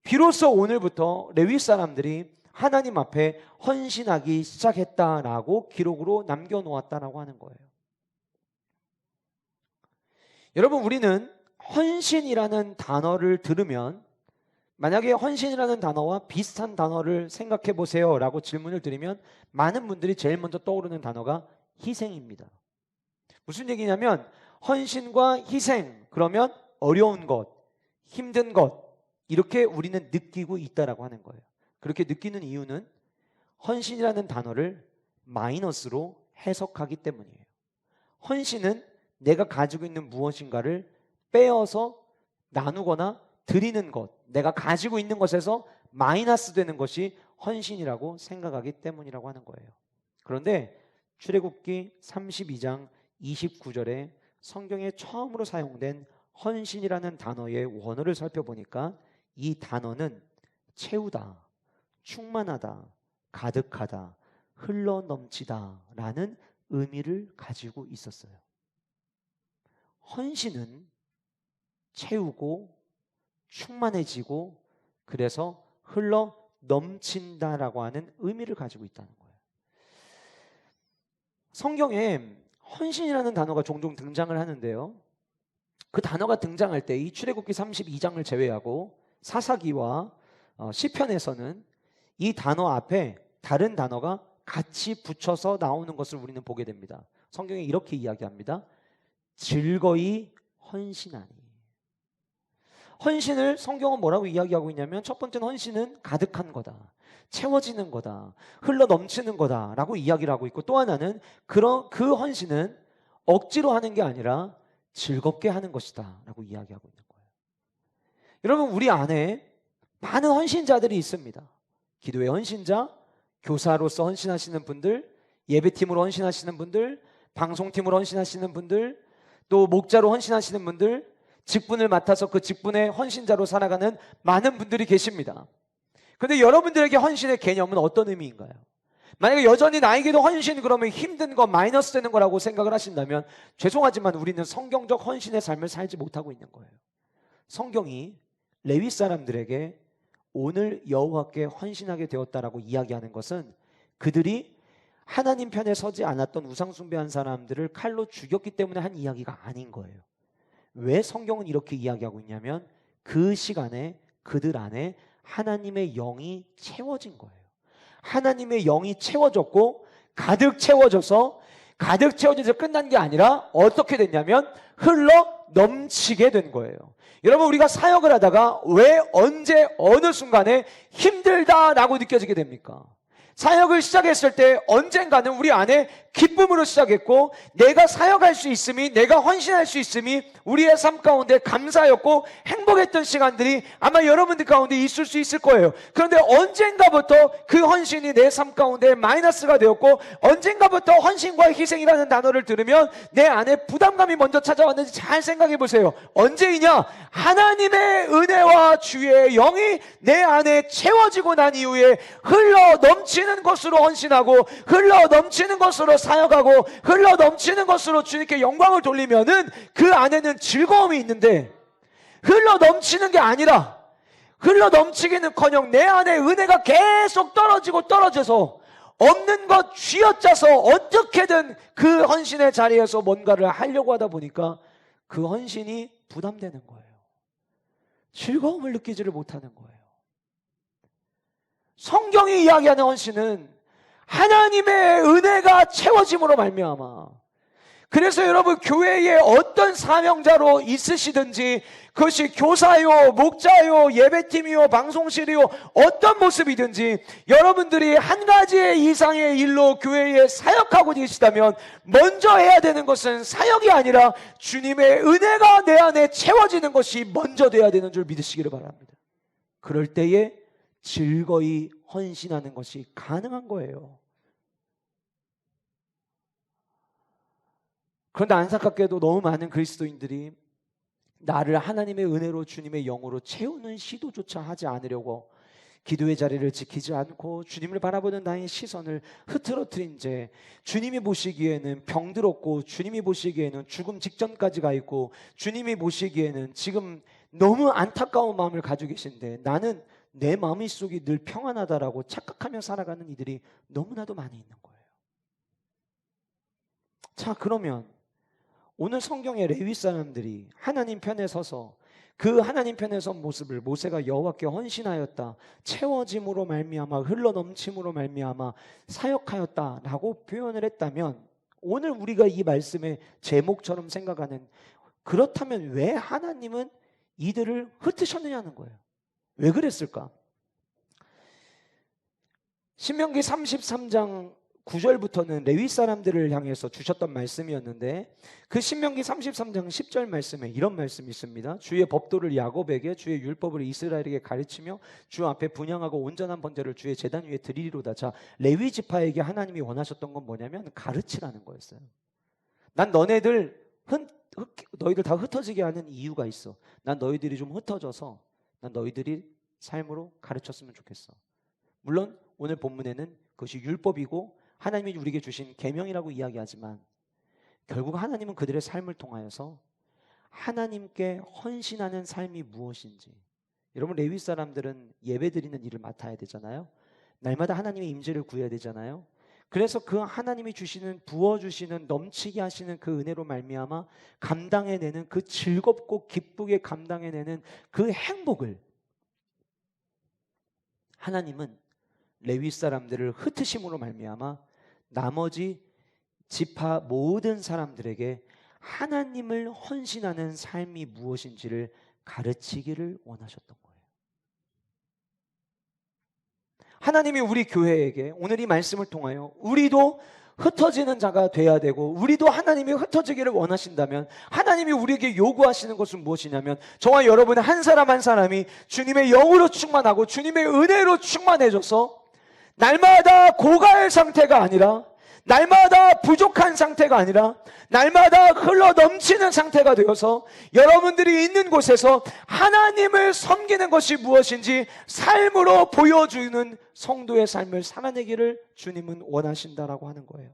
비로소 오늘부터 레위 사람들이 하나님 앞에 헌신하기 시작했다라고 기록으로 남겨놓았다라고 하는 거예요. 여러분, 우리는 헌신이라는 단어를 들으면, 만약에 헌신이라는 단어와 비슷한 단어를 생각해 보세요 라고 질문을 드리면 많은 분들이 제일 먼저 떠오르는 단어가 희생입니다. 무슨 얘기냐면 헌신과 희생, 그러면 어려운 것, 힘든 것, 이렇게 우리는 느끼고 있다라고 하는 거예요. 그렇게 느끼는 이유는 헌신이라는 단어를 마이너스로 해석하기 때문이에요. 헌신은 내가 가지고 있는 무엇인가를 빼어서 나누거나 드리는 것, 내가 가지고 있는 것에서 마이너스 되는 것이 헌신이라고 생각하기 때문이라고 하는 거예요. 그런데 출애굽기 32장 29절에 성경에 처음으로 사용된 헌신이라는 단어의 원어를 살펴보니까 이 단어는 채우다, 충만하다, 가득하다, 흘러넘치다 라는 의미를 가지고 있었어요. 헌신은 채우고 충만해지고 그래서 흘러넘친다라고 하는 의미를 가지고 있다는 거예요. 성경에 헌신이라는 단어가 종종 등장을 하는데요, 그 단어가 등장할 때 이 출애굽기 32장을 제외하고 사사기와 시편에서는 이 단어 앞에 다른 단어가 같이 붙여서 나오는 것을 우리는 보게 됩니다. 성경에 이렇게 이야기합니다. 즐거이 헌신하니. 헌신을 성경은 뭐라고 이야기하고 있냐면, 첫 번째는 헌신은 가득한 거다, 채워지는 거다, 흘러넘치는 거다 라고 이야기를 하고 있고, 또 하나는 그 헌신은 억지로 하는 게 아니라 즐겁게 하는 것이다 라고 이야기하고 있는 거예요. 여러분, 우리 안에 많은 헌신자들이 있습니다. 기도의 헌신자, 교사로서 헌신하시는 분들, 예배팀으로 헌신하시는 분들, 방송팀으로 헌신하시는 분들, 또 목자로 헌신하시는 분들, 직분을 맡아서 그 직분의 헌신자로 살아가는 많은 분들이 계십니다. 그런데 여러분들에게 헌신의 개념은 어떤 의미인가요? 만약에 여전히 나에게도 헌신 그러면 힘든 거, 마이너스 되는 거라고 생각을 하신다면 죄송하지만 우리는 성경적 헌신의 삶을 살지 못하고 있는 거예요. 성경이 레위 사람들에게 오늘 여호와께 헌신하게 되었다라고 이야기하는 것은 그들이 하나님 편에 서지 않았던 우상 숭배한 사람들을 칼로 죽였기 때문에 한 이야기가 아닌 거예요. 왜 성경은 이렇게 이야기하고 있냐면 그 시간에 그들 안에 하나님의 영이 채워진 거예요. 하나님의 영이 채워졌고 가득 채워져서 끝난 게 아니라 어떻게 됐냐면 흘러 넘치게 된 거예요. 여러분, 우리가 사역을 하다가 왜 언제 어느 순간에 힘들다라고 느껴지게 됩니까? 사역을 시작했을 때 언젠가는 우리 안에 기쁨으로 시작했고 내가 사역할 수 있음이, 내가 헌신할 수 있음이 우리의 삶 가운데 감사였고 행복했던 시간들이 아마 여러분들 가운데 있을 수 있을 거예요. 그런데 언젠가부터 그 헌신이 내 삶 가운데 마이너스가 되었고 언젠가부터 헌신과 희생이라는 단어를 들으면 내 안에 부담감이 먼저 찾아왔는지 잘 생각해 보세요. 언제이냐? 하나님의 은혜와 주의 영이 내 안에 채워지고 난 이후에 흘러 넘치는 것으로 헌신하고 흘러 넘치는 것으로 사역하고 흘러 넘치는 것으로 주님께 영광을 돌리면은 그 안에는 즐거움이 있는데 흘러 넘치는 게 아니라 흘러 넘치기는커녕 내 안에 은혜가 계속 떨어져서 없는 것 쥐어짜서 어떻게든 그 헌신의 자리에서 뭔가를 하려고 하다 보니까 그 헌신이 부담되는 거예요. 즐거움을 느끼지를 못하는 거예요. 성경이 이야기하는 헌신은 하나님의 은혜가 채워짐으로 말미암아. 그래서 여러분, 교회에 어떤 사명자로 있으시든지 그것이 교사요, 목자요, 예배팀이요, 방송실이요, 어떤 모습이든지 여러분들이 한 가지 이상의 일로 교회에 사역하고 계시다면 먼저 해야 되는 것은 사역이 아니라 주님의 은혜가 내 안에 채워지는 것이 먼저 돼야 되는 줄 믿으시기를 바랍니다. 그럴 때에 즐거이 헌신하는 것이 가능한 거예요. 그런데 안타깝게도 너무 많은 그리스도인들이 나를 하나님의 은혜로 주님의 영으로 채우는 시도조차 하지 않으려고 기도의 자리를 지키지 않고 주님을 바라보는 나의 시선을 흐트러뜨린 채 주님이 보시기에는 병들었고 주님이 보시기에는 죽음 직전까지 가 있고 주님이 보시기에는 지금 너무 안타까운 마음을 가지고 계신데 나는 내 마음속이 늘 평안하다라고 착각하며 살아가는 이들이 너무나도 많이 있는 거예요. 자, 그러면 오늘 성경의 레위 사람들이 하나님 편에 서서 그 하나님 편에 선 모습을 모세가 여호와께 헌신하였다, 채워짐으로 말미암아 흘러넘침으로 말미암아 사역하였다라고 표현을 했다면 오늘 우리가 이 말씀의 제목처럼 생각하는, 그렇다면 왜 하나님은 이들을 흩으셨느냐는 거예요. 왜 그랬을까? 신명기 33장 9절부터는 레위 사람들을 향해서 주셨던 말씀이었는데 그 신명기 33장 10절 말씀에 이런 말씀이 있습니다. 주의 법도를 야곱에게 주의 율법을 이스라엘에게 가르치며 주 앞에 분향하고 온전한 번제를 주의 제단 위에 드리리로다. 자, 레위 지파에게 하나님이 원하셨던 건 뭐냐면 가르치라는 거였어요. 난 너희들 다 흩어지게 하는 이유가 있어. 난 너희들이 좀 흩어져서 난 너희들이 삶으로 가르쳤으면 좋겠어. 물론 오늘 본문에는 그것이 율법이고 하나님이 우리에게 주신 계명이라고 이야기하지만 결국 하나님은 그들의 삶을 통하여서 하나님께 헌신하는 삶이 무엇인지, 여러분 레위 사람들은 예배드리는 일을 맡아야 되잖아요. 날마다 하나님의 임재를 구해야 되잖아요. 그래서 그 하나님이 주시는, 부어주시는, 넘치게 하시는 그 은혜로 말미암아 감당해내는 그 즐겁고 기쁘게 감당해내는 그 행복을 하나님은 레위 사람들을 흩으심으로 말미암아 나머지 지파 모든 사람들에게 하나님을 헌신하는 삶이 무엇인지를 가르치기를 원하셨던 거예요. 하나님이 우리 교회에게 오늘 이 말씀을 통하여 우리도 흩어지는 자가 돼야 되고, 우리도 하나님이 흩어지기를 원하신다면 하나님이 우리에게 요구하시는 것은 무엇이냐면, 저와 여러분의 한 사람 한 사람이 주님의 영으로 충만하고 주님의 은혜로 충만해져서 날마다 고갈 상태가 아니라, 날마다 부족한 상태가 아니라 날마다 흘러 넘치는 상태가 되어서 여러분들이 있는 곳에서 하나님을 섬기는 것이 무엇인지 삶으로 보여주는 성도의 삶을 살아내기를 주님은 원하신다라고 하는 거예요.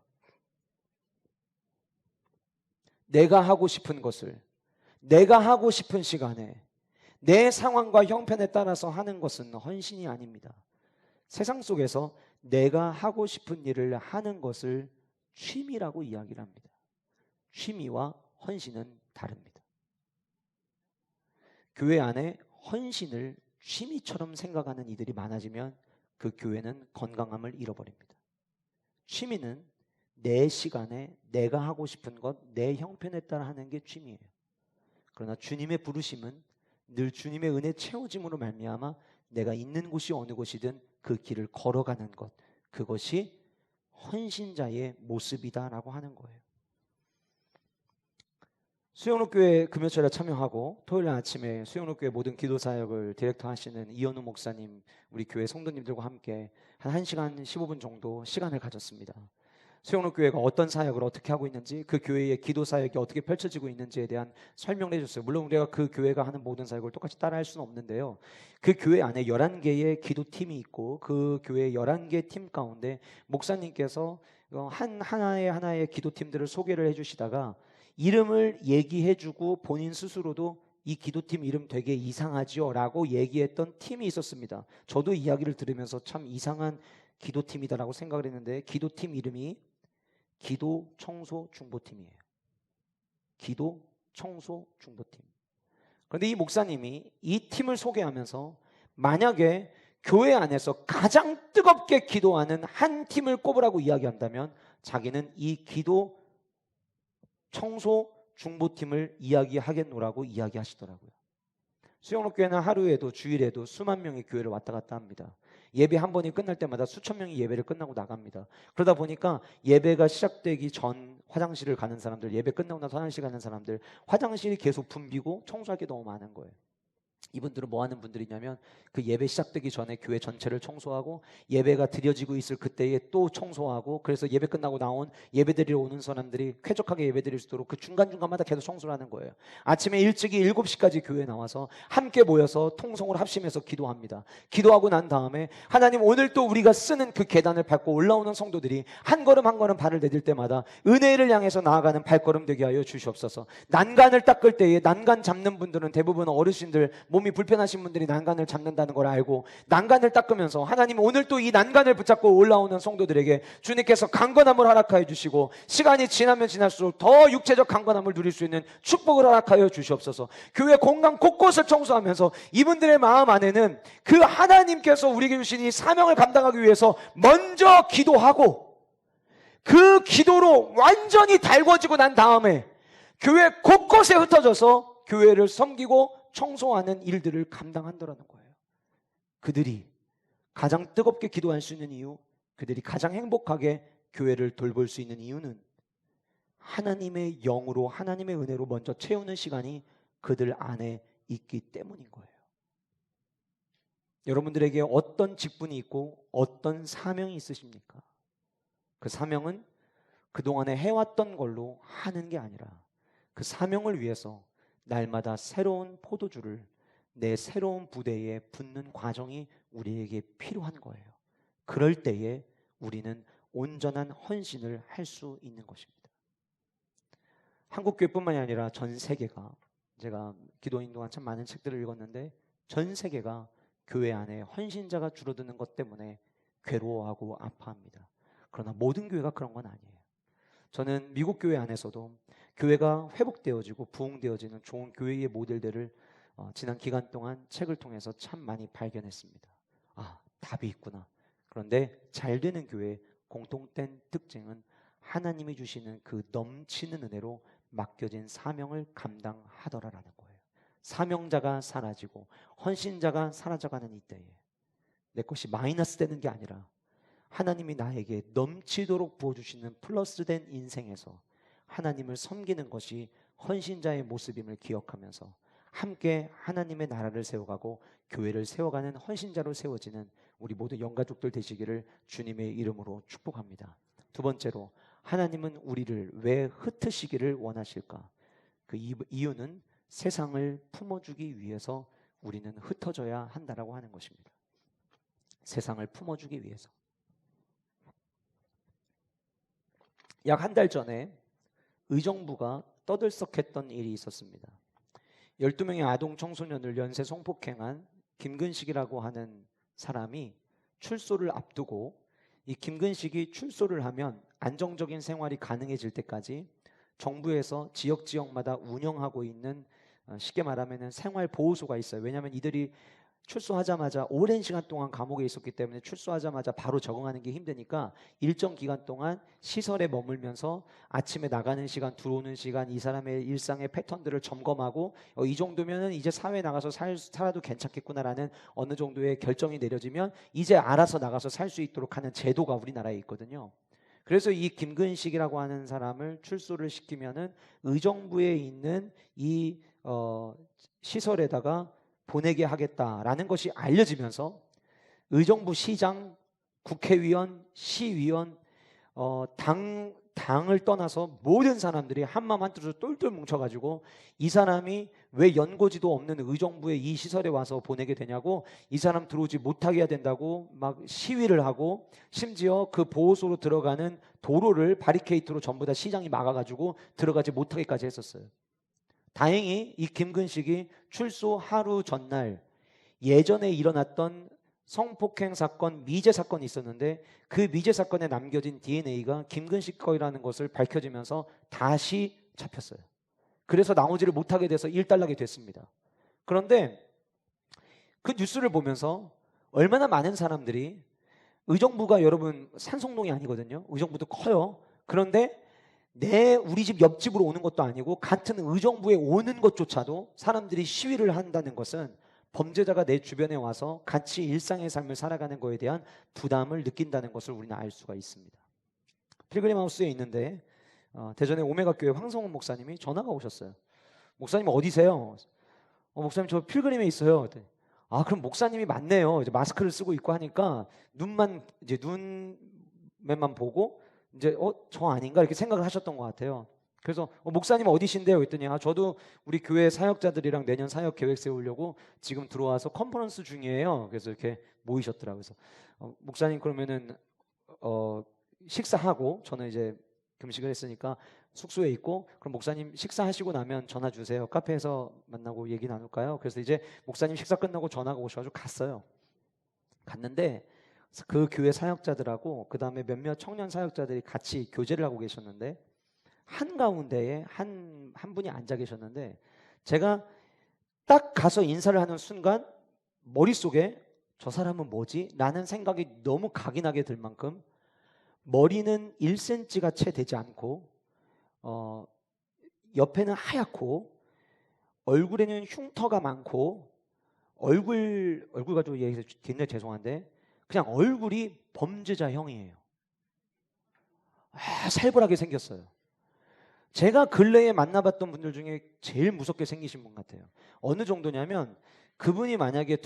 내가 하고 싶은 것을 내가 하고 싶은 시간에 내 상황과 형편에 따라서 하는 것은 헌신이 아닙니다. 세상 속에서 내가 하고 싶은 일을 하는 것을 취미라고 이야기를 합니다. 취미와 헌신은 다릅니다. 교회 안에 헌신을 취미처럼 생각하는 이들이 많아지면 그 교회는 건강함을 잃어버립니다. 취미는 내 시간에 내가 하고 싶은 것, 내 형편에 따라 하는 게 취미예요. 그러나 주님의 부르심은 늘 주님의 은혜 채워짐으로 말미암아 내가 있는 곳이 어느 곳이든 그 길을 걸어가는 것, 그것이 헌신자의 모습이다라고 하는 거예요. 수영록교회 금요철에 참여하고 토요일 아침에 수영록교회 모든 기도사역을 디렉터 하시는 이현우 목사님, 우리 교회 성도님들과 함께 한 1시간 15분 정도 시간을 가졌습니다. 수영록교회가 어떤 사역을 어떻게 하고 있는지, 그 교회의 기도 사역이 어떻게 펼쳐지고 있는지에 대한 설명을 해줬어요. 물론 우리가 그 교회가 하는 모든 사역을 똑같이 따라할 수는 없는데요, 그 교회 안에 11개의 기도팀이 있고 그 교회 11개 팀 가운데 목사님께서 하나의 기도팀들을 소개를 해주시다가 이름을 얘기해주고 본인 스스로도 이 기도팀 이름 되게 이상하지요 라고 얘기했던 팀이 있었습니다. 저도 이야기를 들으면서 참 이상한 기도팀이다라고 생각을 했는데, 기도팀 이름이 기도 청소 중보팀이에요. 기도 청소 중보팀. 그런데 이 목사님이 이 팀을 소개하면서 만약에 교회 안에서 가장 뜨겁게 기도하는 한 팀을 꼽으라고 이야기한다면 자기는 이 기도 청소 중보팀을 이야기하겠노라고 이야기하시더라고요. 수영록교회는 하루에도 주일에도 수만 명이 교회를 왔다 갔다 합니다. 예배 한 번이 끝날 때마다 수천 명이 예배를 끝나고 나갑니다. 그러다 보니까 예배가 시작되기 전 화장실을 가는 사람들, 예배 끝나고 나서 화장실 가는 사람들, 화장실이 계속 붐비고 청소할 게 너무 많은 거예요. 이분들은 뭐 하는 분들이냐면 그 예배 시작되기 전에 교회 전체를 청소하고 예배가 드려지고 있을 그때에 또 청소하고, 그래서 예배 끝나고 나온 예배드리러 오는 사람들이 쾌적하게 예배드릴 수 있도록 그 중간중간마다 계속 청소를 하는 거예요. 아침에 일찍이 7시까지 교회에 나와서 함께 모여서 통성으로 합심해서 기도합니다. 기도하고 난 다음에 하나님, 오늘 또 우리가 쓰는 그 계단을 밟고 올라오는 성도들이 한 걸음 한 걸음 발을 내딜 때마다 은혜를 향해서 나아가는 발걸음 되게 하여 주시옵소서. 난간을 닦을 때에 난간 잡는 분들은 대부분 어르신들, 몸이 불편하신 분들이 난간을 잡는다는 걸 알고 난간을 닦으면서 하나님, 오늘 또 이 난간을 붙잡고 올라오는 성도들에게 주님께서 강건함을 허락하여 주시고 시간이 지나면 지날수록 더 육체적 강건함을 누릴 수 있는 축복을 허락하여 주시옵소서. 교회 공간 곳곳을 청소하면서 이분들의 마음 안에는 그 하나님께서 우리에게 주신 이 사명을 감당하기 위해서 먼저 기도하고 그 기도로 완전히 달궈지고 난 다음에 교회 곳곳에 흩어져서 교회를 섬기고 청소하는 일들을 감당한다라는 거예요. 그들이 가장 뜨겁게 기도할 수 있는 이유, 그들이 가장 행복하게 교회를 돌볼 수 있는 이유는 하나님의 영으로, 하나님의 은혜로 먼저 채우는 시간이 그들 안에 있기 때문인 거예요. 여러분들에게 어떤 직분이 있고 어떤 사명이 있으십니까? 그 사명은 그동안에 해왔던 걸로 하는 게 아니라 그 사명을 위해서 날마다 새로운 포도주를 내 새로운 부대에 붓는 과정이 우리에게 필요한 거예요. 그럴 때에 우리는 온전한 헌신을 할 수 있는 것입니다. 한국교회뿐만이 아니라 전 세계가, 제가 기도인 동안 참 많은 책들을 읽었는데 전 세계가 교회 안에 헌신자가 줄어드는 것 때문에 괴로워하고 아파합니다. 그러나 모든 교회가 그런 건 아니에요. 저는 미국 교회 안에서도 교회가 회복되어지고 부흥되어지는 좋은 교회의 모델들을 지난 기간 동안 책을 통해서 참 많이 발견했습니다. 아, 답이 있구나. 그런데 잘 되는 교회의 공통된 특징은 하나님이 주시는 그 넘치는 은혜로 맡겨진 사명을 감당하더라라는 거예요. 사명자가 사라지고 헌신자가 사라져가는 이때에 내 것이 마이너스 되는 게 아니라 하나님이 나에게 넘치도록 부어주시는 플러스된 인생에서 하나님을 섬기는 것이 헌신자의 모습임을 기억하면서 함께 하나님의 나라를 세워가고 교회를 세워가는 헌신자로 세워지는 우리 모든 영가족들 되시기를 주님의 이름으로 축복합니다. 두 번째로, 하나님은 우리를 왜 흩으시기를 원하실까? 그 이유는 세상을 품어주기 위해서 우리는 흩어져야 한다라고 하는 것입니다. 세상을 품어주기 위해서. 약 한 달 전에 의정부가 떠들썩했던 일이 있었습니다. 12명의 아동 청소년을 연쇄 성폭행한 김근식이라고 하는 사람이 출소를 앞두고, 이 김근식이 출소를 하면 안정적인 생활이 가능해질 때까지 정부에서 지역마다 운영하고 있는, 쉽게 말하면 생활보호소가 있어요. 왜냐하면 이들이 출소하자마자 오랜 시간 동안 감옥에 있었기 때문에 출소하자마자 바로 적응하는 게 힘드니까 일정 기간 동안 시설에 머물면서 아침에 나가는 시간, 들어오는 시간, 이 사람의 일상의 패턴들을 점검하고 이 정도면은 이제 사회에 나가서 살아도 괜찮겠구나라는 어느 정도의 결정이 내려지면 이제 알아서 나가서 살 수 있도록 하는 제도가 우리나라에 있거든요. 그래서 이 김근식이라고 하는 사람을 출소를 시키면은 의정부에 있는 이 시설에다가 보내게 하겠다라는 것이 알려지면서 의정부 시장, 국회의원, 시의원, 당을 떠나서 모든 사람들이 한마음 한뜻으로 똘똘 뭉쳐가지고 이 사람이 왜 연고지도 없는 의정부의 이 시설에 와서 보내게 되냐고, 이 사람 들어오지 못하게 해야 된다고 막 시위를 하고, 심지어 그 보호소로 들어가는 도로를 바리케이트로 전부 다 시장이 막아가지고 들어가지 못하게까지 했었어요. 다행히 이 김근식이 출소 하루 전날 예전에 일어났던 성폭행 사건, 미제 사건이 있었는데 그 미제 사건에 남겨진 DNA가 김근식 거라는 것을 밝혀지면서 다시 잡혔어요. 그래서 나오지를 못하게 돼서 일단락이 됐습니다. 그런데 그 뉴스를 보면서 얼마나 많은 사람들이, 의정부가 여러분 산성동이 아니거든요. 의정부도 커요. 그런데 우리 집 옆집으로 오는 것도 아니고 같은 의정부에 오는 것조차도 사람들이 시위를 한다는 것은 범죄자가 내 주변에 와서 같이 일상의 삶을 살아가는 것에 대한 부담을 느낀다는 것을 우리는 알 수가 있습니다. 필그림 하우스에 있는데 대전의 오메가 교회 황성훈 목사님이 전화가 오셨어요. 목사님 어디세요? 목사님 저 필그림에 있어요. 아, 그럼 목사님이 맞네요. 이제 마스크를 쓰고 있고 하니까 눈맨만 보고 이제 저 아닌가 이렇게 생각을 하셨던 것 같아요. 그래서 목사님 어디신데요? 그랬더니 저도 우리 교회 사역자들이랑 내년 사역 계획 세우려고 지금 들어와서 컨퍼런스 중이에요. 그래서 이렇게 모이셨더라고요. 그래서 목사님 그러면은 식사하고, 저는 이제 금식을 했으니까 숙소에 있고, 그럼 목사님 식사하시고 나면 전화 주세요. 카페에서 만나고 얘기 나눌까요? 그래서 이제 목사님 식사 끝나고 전화가 오셔가지고 갔어요. 갔는데 그 교회 사역자들하고 그 다음에 몇몇 청년 사역자들이 같이 교제를 하고 계셨는데, 한가운데에 한 분이 앉아 계셨는데, 제가 딱 가서 인사를 하는 순간 머릿속에 저 사람은 뭐지? 라는 생각이 너무 각인하게 들 만큼 머리는 1cm가 채 되지 않고 옆에는 하얗고 얼굴에는 흉터가 많고, 얼굴 가지고 얘기해서 굉장히 죄송한데 그냥 얼굴이 범죄자형이에요. 살벌하게 생겼어요. 제가 근래에 만나봤던 분들 중에 제일 무섭게 생기신 분 같아요. 어느 정도냐면 그분이 만약에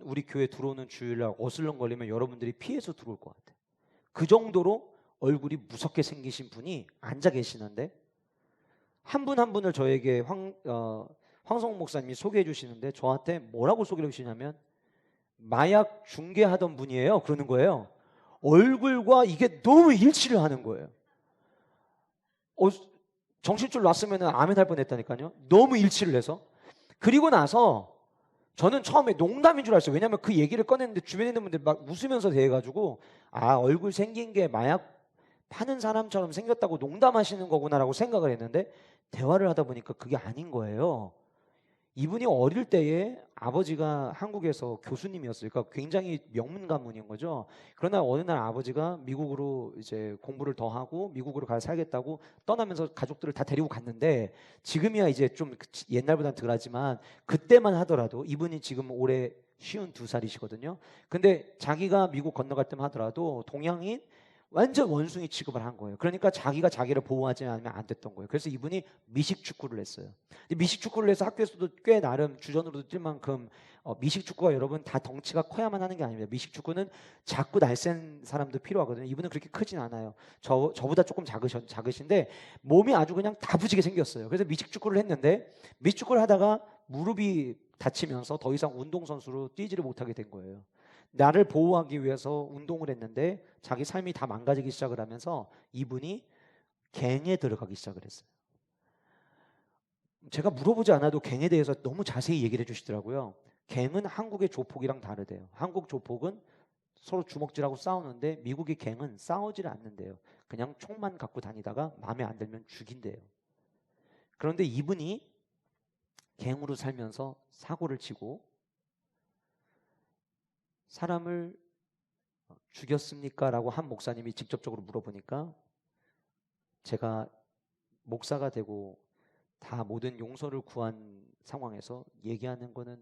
우리 교회 들어오는 주일날 어슬렁거리면 여러분들이 피해서 들어올 것 같아요. 그 정도로 얼굴이 무섭게 생기신 분이 앉아 계시는데, 한 분 한 분을 저에게 황성욱 목사님이 소개해 주시는데 저한테 뭐라고 소개를 해주시냐면 마약 중개하던 분이에요. 그러는 거예요. 얼굴과 이게 너무 일치를 하는 거예요. 정신줄 놨으면 아멘 할 뻔했다니까요. 너무 일치를 해서. 그리고 나서 저는 처음에 농담인 줄 알았어요. 왜냐하면 그 얘기를 꺼냈는데 주변에 있는 분들이 막 웃으면서 대해가지고 얼굴 생긴 게 마약 파는 사람처럼 생겼다고 농담하시는 거구나라고 생각을 했는데, 대화를 하다 보니까 그게 아닌 거예요. 이분이 어릴 때에 아버지가 한국에서 교수님이었어요. 그러니까 굉장히 명문 가문인 거죠. 그러나 어느 날 아버지가 미국으로 이제 공부를 더 하고 미국으로 가서 살겠다고 떠나면서 가족들을 다 데리고 갔는데, 지금이야 이제 좀 옛날보다는 덜하지만 그때만 하더라도 이분이 지금 올해 52살이시거든요. 근데 자기가 미국 건너갈 때만 하더라도 동양인 완전 원숭이 취급을 한 거예요. 그러니까 자기가 자기를 보호하지 않으면 안 됐던 거예요. 그래서 이분이 미식 축구를 했어요. 미식 축구를 해서 학교에서도 꽤 나름 주전으로도 뛸 만큼 미식 축구가 여러분 다 덩치가 커야만 하는 게 아닙니다. 미식 축구는 작고 날쌘 사람도 필요하거든요. 이분은 그렇게 크진 않아요. 저보다 조금 작으신데 몸이 아주 그냥 다부지게 생겼어요. 그래서 미식 축구를 했는데 미식 축구를 하다가 무릎이 다치면서 더 이상 운동선수로 뛰지를 못하게 된 거예요. 나를 보호하기 위해서 운동을 했는데 자기 삶이 다 망가지기 시작을 하면서 이분이 갱에 들어가기 시작을 했어요. 제가 물어보지 않아도 갱에 대해서 너무 자세히 얘기를 해주시더라고요. 갱은 한국의 조폭이랑 다르대요. 한국 조폭은 서로 주먹질하고 싸우는데 미국의 갱은 싸우질 않는데요. 그냥 총만 갖고 다니다가 마음에 안 들면 죽인대요. 그런데 이분이 갱으로 살면서 사고를 치고 사람을 죽였습니까? 라고 한 목사님이 직접적으로 물어보니까 제가 목사가 되고 다 모든 용서를 구한 상황에서 얘기하는 거는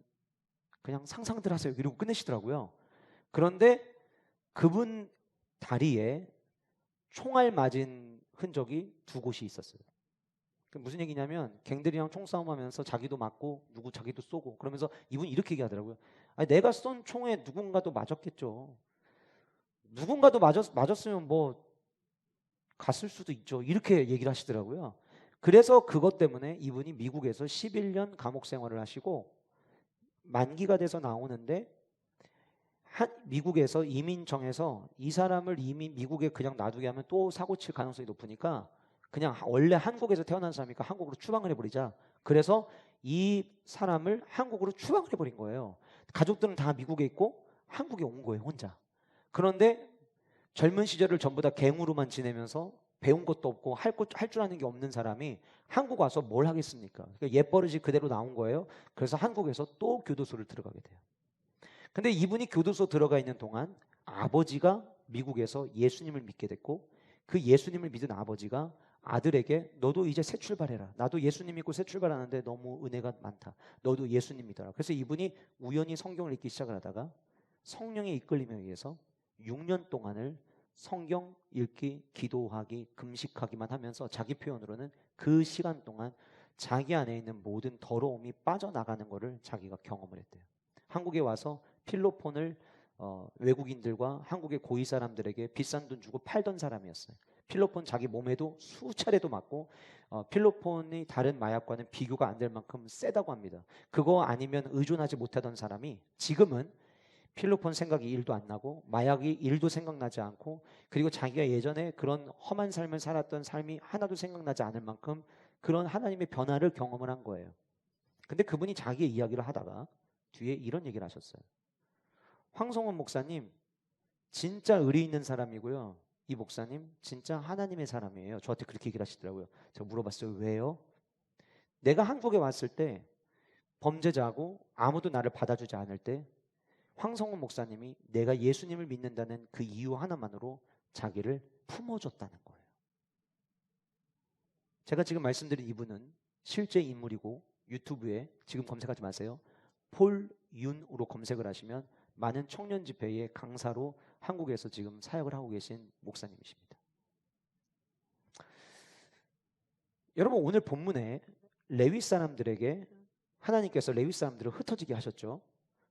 그냥 상상들 하세요. 이러고 끝내시더라고요. 그런데 그분 다리에 총알 맞은 흔적이 2곳이 있었어요. 무슨 얘기냐면 갱들이랑 총싸움하면서 자기도 맞고 누구 자기도 쏘고 그러면서 이분이 이렇게 얘기하더라고요. 아니, 내가 쏜 총에 누군가도 맞았겠죠. 누군가도 맞았으면 뭐 갔을 수도 있죠. 이렇게 얘기를 하시더라고요. 그래서 그것 때문에 이분이 미국에서 11년 감옥 생활을 하시고 만기가 돼서 나오는데 미국에서 이민청에서 이 사람을 이미 미국에 그냥 놔두게 하면 또 사고 칠 가능성이 높으니까 그냥 원래 한국에서 태어난 사람이니까 한국으로 추방을 해버리자. 그래서 이 사람을 한국으로 추방을 해버린 거예요. 가족들은 다 미국에 있고 한국에 온 거예요, 혼자. 그런데 젊은 시절을 전부 다 갱으로만 지내면서 배운 것도 없고 할 줄 아는 게 없는 사람이 한국 와서 뭘 하겠습니까? 그러니까 옛버릇이 그대로 나온 거예요. 그래서 한국에서 또 교도소를 들어가게 돼요. 근데 이분이 교도소 들어가 있는 동안 아버지가 미국에서 예수님을 믿게 됐고 그 예수님을 믿은 아버지가 아들에게 너도 이제 새 출발해라. 나도 예수님 믿고 새 출발하는데 너무 은혜가 많다. 너도 예수님 믿어라. 그래서 이분이 우연히 성경을 읽기 시작을 하다가 성령의 이끌림에 의해서 6년 동안을 성경 읽기, 기도하기, 금식하기만 하면서 자기 표현으로는 그 시간 동안 자기 안에 있는 모든 더러움이 빠져나가는 것을 자기가 경험을 했대요. 한국에 와서 필로폰을 외국인들과 한국의 고위 사람들에게 비싼 돈 주고 팔던 사람이었어요. 필로폰 자기 몸에도 수차례도 맞고 필로폰이 다른 마약과는 비교가 안 될 만큼 세다고 합니다. 그거 아니면 의존하지 못하던 사람이 지금은 필로폰 생각이 1도 안 나고 마약이 1도 생각나지 않고 그리고 자기가 예전에 그런 험한 삶을 살았던 삶이 하나도 생각나지 않을 만큼 그런 하나님의 변화를 경험을 한 거예요. 근데 그분이 자기의 이야기를 하다가 뒤에 이런 얘기를 하셨어요. 황성원 목사님 진짜 의리 있는 사람이고요. 이 목사님 진짜 하나님의 사람이에요. 저한테 그렇게 얘기를 하시더라고요. 제가 물어봤어요. 왜요? 내가 한국에 왔을 때 범죄자고 아무도 나를 받아주지 않을 때 황성원 목사님이 내가 예수님을 믿는다는 그 이유 하나만으로 자기를 품어줬다는 거예요. 제가 지금 말씀드린 이분은 실제 인물이고 유튜브에 지금 검색하지 마세요. 폴윤으로 검색을 하시면 많은 청년 집회의 강사로 한국에서 지금 사역을 하고 계신 목사님이십니다. 여러분 오늘 본문에 레위 사람들에게 하나님께서 레위 사람들을 흩어지게 하셨죠.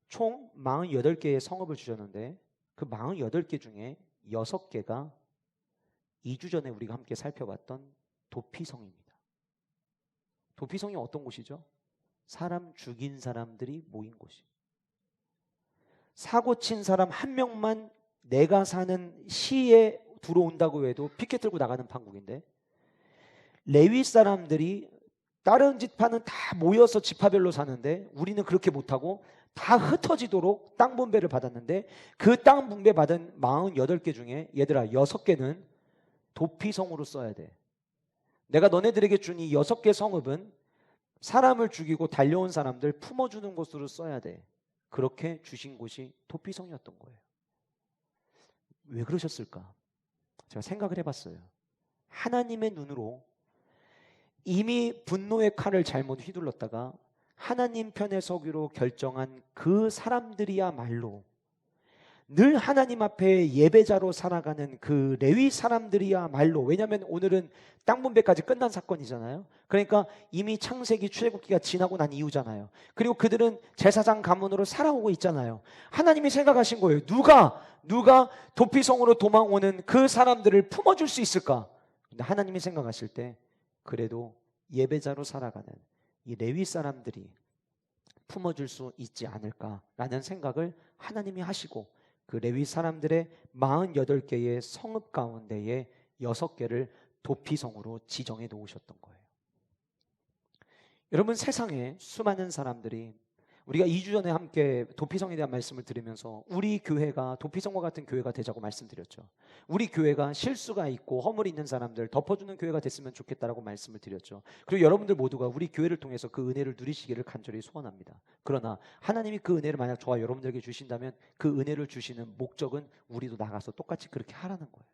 총 48개의 성읍을 주셨는데 그 48개 중에 6개가 2주 전에 우리가 함께 살펴봤던 도피성입니다. 도피성이 어떤 곳이죠? 사람 죽인 사람들이 모인 곳이. 사고 친 사람 한 명만 내가 사는 시에 들어온다고 해도 피켓 들고 나가는 판국인데 레위 사람들이 다른 지파는 다 모여서 지파별로 사는데 우리는 그렇게 못하고 다 흩어지도록 땅 분배를 받았는데 그 땅 분배 받은 48개 중에 얘들아 6개는 도피성으로 써야 돼. 내가 너네들에게 준 이 6개 성읍은 사람을 죽이고 달려온 사람들 품어주는 곳으로 써야 돼. 그렇게 주신 곳이 도피성이었던 거예요. 왜 그러셨을까? 제가 생각을 해봤어요. 하나님의 눈으로 이미 분노의 칼을 잘못 휘둘렀다가 하나님 편에 서기로 결정한 그 사람들이야말로 늘 하나님 앞에 예배자로 살아가는 그 레위 사람들이야말로, 왜냐하면 오늘은 땅 분배까지 끝난 사건이잖아요. 그러니까 이미 창세기 출애굽기가 지나고 난 이후잖아요. 그리고 그들은 제사장 가문으로 살아오고 있잖아요. 하나님이 생각하신 거예요. 누가 도피성으로 도망오는 그 사람들을 품어줄 수 있을까? 근데 하나님이 생각하실 때 그래도 예배자로 살아가는 이 레위 사람들이 품어줄 수 있지 않을까라는 생각을 하나님이 하시고, 그 레위 사람들의 48개의 성읍 가운데에 6개를 도피성으로 지정해 놓으셨던 거예요. 여러분, 세상에 수많은 사람들이, 우리가 2주 전에 함께 도피성에 대한 말씀을 들으면서 우리 교회가 도피성과 같은 교회가 되자고 말씀드렸죠. 우리 교회가 실수가 있고 허물이 있는 사람들 덮어주는 교회가 됐으면 좋겠다라고 말씀을 드렸죠. 그리고 여러분들 모두가 우리 교회를 통해서 그 은혜를 누리시기를 간절히 소원합니다. 그러나 하나님이 그 은혜를 만약 저와 여러분들에게 주신다면 그 은혜를 주시는 목적은 우리도 나가서 똑같이 그렇게 하라는 거예요.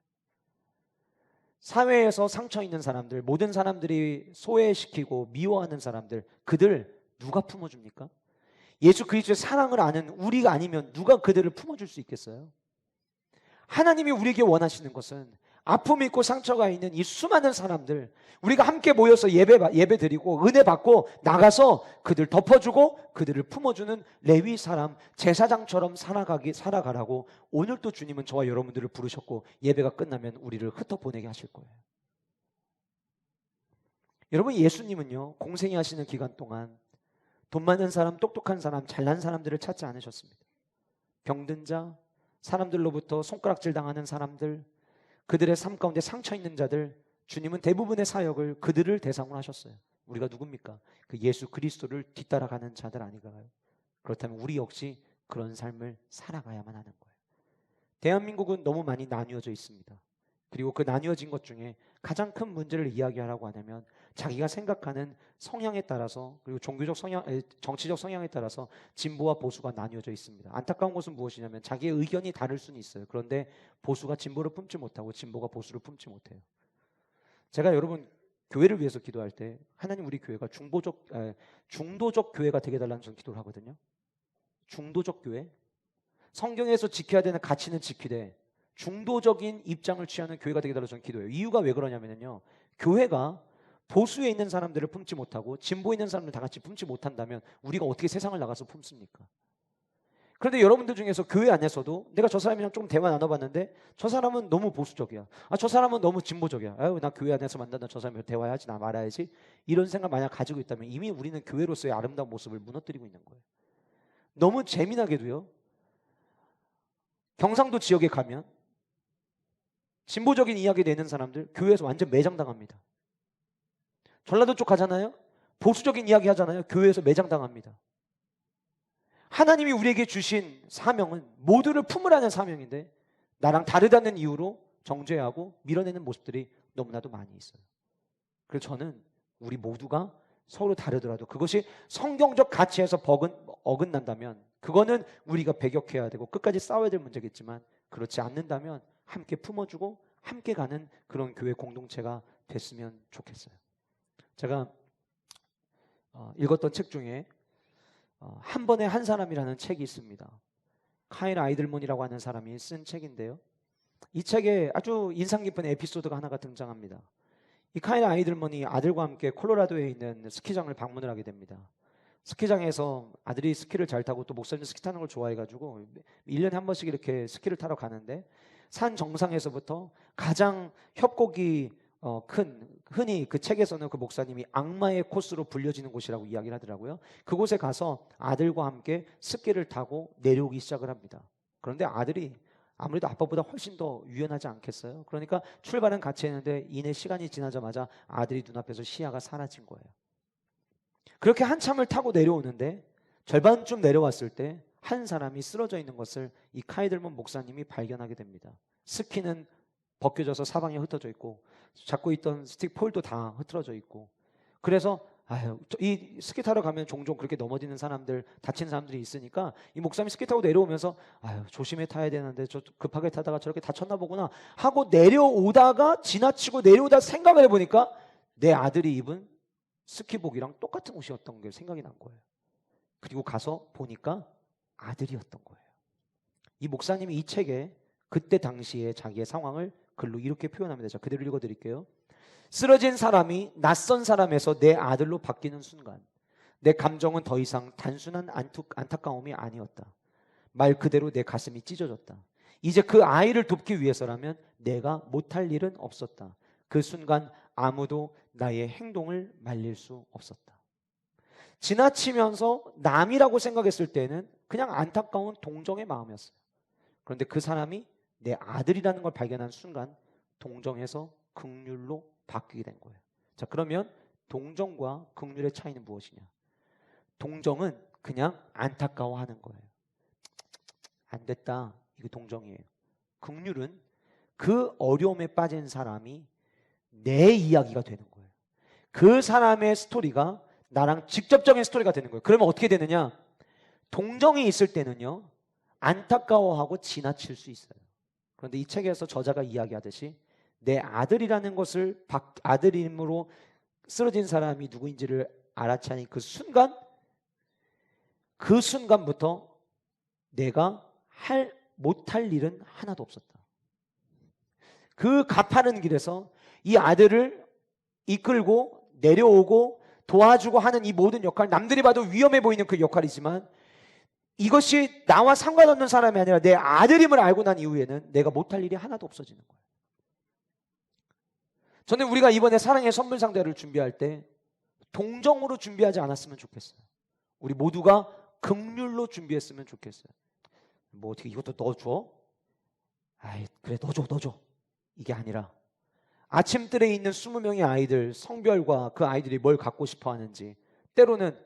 사회에서 상처 있는 사람들, 모든 사람들이 소외시키고 미워하는 사람들, 그들 누가 품어줍니까? 예수 그리스도의 사랑을 아는 우리가 아니면 누가 그들을 품어줄 수 있겠어요? 하나님이 우리에게 원하시는 것은 아픔 있고 상처가 있는 이 수많은 사람들, 우리가 함께 모여서 예배 드리고 은혜 받고 나가서 그들 덮어주고 그들을 품어주는 레위 사람, 제사장처럼 살아가라고 오늘도 주님은 저와 여러분들을 부르셨고, 예배가 끝나면 우리를 흩어보내게 하실 거예요. 여러분, 예수님은요, 공생애 하시는 기간 동안 돈 많은 사람, 똑똑한 사람, 잘난 사람들을 찾지 않으셨습니다. 병든 자, 사람들로부터 손가락질 당하는 사람들, 그들의 삶 가운데 상처 있는 자들, 주님은 대부분의 사역을 그들을 대상으로 하셨어요. 우리가 누굽니까? 그 예수 그리스도를 뒤따라가는 자들 아닌가요? 그렇다면 우리 역시 그런 삶을 살아가야만 하는 거예요. 대한민국은 너무 많이 나뉘어져 있습니다. 그리고 그 나뉘어진 것 중에 가장 큰 문제를 이야기하라고 하냐면 자기가 생각하는 성향에 따라서, 그리고 종교적 성향, 정치적 성향에 따라서 진보와 보수가 나뉘어져 있습니다. 안타까운 것은 무엇이냐면 자기의 의견이 다를 수는 있어요. 그런데 보수가 진보를 품지 못하고 진보가 보수를 품지 못해요. 제가 여러분 교회를 위해서 기도할 때 하나님 우리 교회가 중도적 교회가 되게 달라는 저는 기도를 하거든요. 중도적 교회, 성경에서 지켜야 되는 가치는 지키되 중도적인 입장을 취하는 교회가 되게 달라서 저는 기도해요. 이유가 왜 그러냐면요, 교회가 보수에 있는 사람들을 품지 못하고 진보에 있는 사람들 다 같이 품지 못한다면 우리가 어떻게 세상을 나가서 품습니까? 그런데 여러분들 중에서 교회 안에서도 내가 저 사람이랑 좀 대화 나눠봤는데 저 사람은 너무 보수적이야, 저 사람은 너무 진보적이야, 아유 나 교회 안에서 만나는 저 사람이랑 대화해야지, 나 말아야지, 이런 생각 만약 가지고 있다면 이미 우리는 교회로서의 아름다운 모습을 무너뜨리고 있는 거예요. 너무 재미나게도요, 경상도 지역에 가면 진보적인 이야기 내는 사람들 교회에서 완전 매장당합니다. 전라도 쪽 가잖아요, 보수적인 이야기 하잖아요, 교회에서 매장당합니다. 하나님이 우리에게 주신 사명은 모두를 품으라는 사명인데 나랑 다르다는 이유로 정죄하고 밀어내는 모습들이 너무나도 많이 있어요. 그래서 저는 우리 모두가 서로 다르더라도 그것이 성경적 가치에서 어긋난다면 그거는 우리가 배격해야 되고 끝까지 싸워야 될 문제겠지만, 그렇지 않는다면 함께 품어주고 함께 가는 그런 교회 공동체가 됐으면 좋겠어요. 제가 읽었던 책 중에 한 번에 한 사람이라는 책이 있습니다. 카일 아이들몬이라고 하는 사람이 쓴 책인데요, 이 책에 아주 인상 깊은 에피소드가 하나가 등장합니다. 이 카일 아이들몬이 아들과 함께 콜로라도에 있는 스키장을 방문을 하게 됩니다. 스키장에서 아들이 스키를 잘 타고 또 목사님 스키 타는 걸 좋아해가지고 1년에 한 번씩 이렇게 스키를 타러 가는데, 산 정상에서부터 가장 협곡이 흔히 그 책에서는 그 목사님이 악마의 코스로 불려지는 곳이라고 이야기를 하더라고요. 그곳에 가서 아들과 함께 스키를 타고 내려오기 시작을 합니다. 그런데 아들이 아무래도 아빠보다 훨씬 더 유연하지 않겠어요? 그러니까 출발은 같이 했는데 이내 시간이 지나자마자 아들이 눈앞에서 시야가 사라진 거예요. 그렇게 한참을 타고 내려오는데 절반쯤 내려왔을 때 한 사람이 쓰러져 있는 것을 이 카이들몬 목사님이 발견하게 됩니다. 스키는 벗겨져서 사방에 흩어져 있고 잡고 있던 스틱 폴도 다 흐트러져 있고, 그래서 이 스키 타러 가면 종종 그렇게 넘어지는 사람들, 다친 사람들이 있으니까 이 목사님이 스키 타고 내려오면서 조심해 타야 되는데 저 급하게 타다가 저렇게 다쳤나 보구나 하고 내려오다가 지나치고 내려오다 생각을 해보니까 내 아들이 입은 스키복이랑 똑같은 옷이었던 게 생각이 난 거예요. 그리고 가서 보니까 아들이었던 거예요. 이 목사님이 이 책에 그때 당시에 자기의 상황을 글로 이렇게 표현합니다. 자, 그대로 읽어드릴게요. 쓰러진 사람이 낯선 사람에서 내 아들로 바뀌는 순간 내 감정은 더 이상 단순한 안타까움이 아니었다. 말 그대로 내 가슴이 찢어졌다. 이제 그 아이를 돕기 위해서라면 내가 못할 일은 없었다. 그 순간 아무도 나의 행동을 말릴 수 없었다. 지나치면서 남이라고 생각했을 때는 그냥 안타까운 동정의 마음이었어요. 그런데 그 사람이 내 아들이라는 걸 발견한 순간 동정에서 긍휼로 바뀌게 된 거예요. 자, 그러면 동정과 긍휼의 차이는 무엇이냐? 동정은 그냥 안타까워하는 거예요. 안 됐다. 이거 동정이에요. 긍휼은 그 어려움에 빠진 사람이 내 이야기가 되는 거예요. 그 사람의 스토리가 나랑 직접적인 스토리가 되는 거예요. 그러면 어떻게 되느냐? 동정이 있을 때는요, 안타까워하고 지나칠 수 있어요. 그런데 이 책에서 저자가 이야기하듯이 내 아들이라는 것을 아들임으로 쓰러진 사람이 누구인지를 알아차린 그 순간부터 내가 못할 일은 하나도 없었다. 그 가파른 길에서 이 아들을 이끌고 내려오고 도와주고 하는 이 모든 역할, 남들이 봐도 위험해 보이는 그 역할이지만 이것이 나와 상관없는 사람이 아니라 내 아들임을 알고 난 이후에는 내가 못할 일이 하나도 없어지는 거예요. 저는 우리가 이번에 사랑의 선물 상자를 준비할 때 동정으로 준비하지 않았으면 좋겠어요. 우리 모두가 긍휼로 준비했으면 좋겠어요. 뭐 어떻게 이것도 넣어줘? 아이, 그래, 넣어줘. 이게 아니라 아침들에 있는 20명의 아이들 성별과 그 아이들이 뭘 갖고 싶어 하는지, 때로는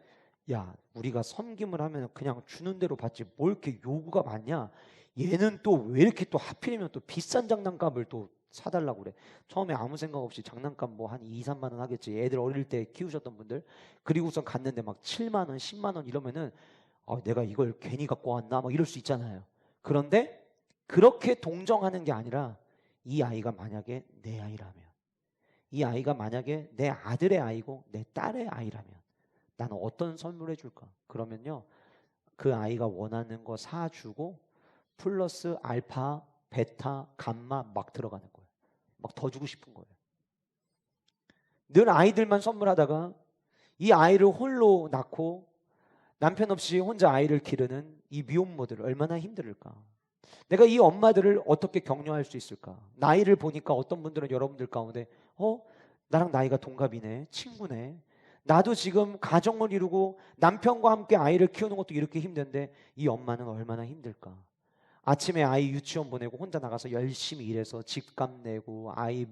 야, 우리가 섬김을 하면 그냥 주는 대로 받지 뭘 이렇게 요구가 많냐? 얘는 또 왜 이렇게 또 하필이면 또 비싼 장난감을 또 사달라고 그래. 처음에 아무 생각 없이 장난감 뭐 한 2, 3만 원 하겠지. 애들 어릴 때 키우셨던 분들. 그리고선 갔는데 막 7만 원, 10만 원 이러면은 내가 이걸 괜히 갖고 왔나? 막 이럴 수 있잖아요. 그런데 그렇게 동정하는 게 아니라 이 아이가 만약에 내 아이라면, 이 아이가 만약에 내 아들의 아이고 내 딸의 아이라면 나는 어떤 선물을 해줄까? 그러면요, 그 아이가 원하는 거 사주고 플러스 알파, 베타, 감마 막 들어가는 거예요. 막 더 주고 싶은 거예요. 늘 아이들만 선물하다가 이 아이를 홀로 낳고 남편 없이 혼자 아이를 기르는 이 미혼모들 얼마나 힘들을까? 내가 이 엄마들을 어떻게 격려할 수 있을까? 나이를 보니까 어떤 분들은 여러분들 가운데 나랑 나이가 동갑이네, 친구네. 나도 지금 가정을 이루고 남편과 함께 아이를 키우는 것도 이렇게 힘든데 이 엄마는 얼마나 힘들까? 아침에 아이 유치원 보내고 혼자 나가서 열심히 일해서 집값 내고 아이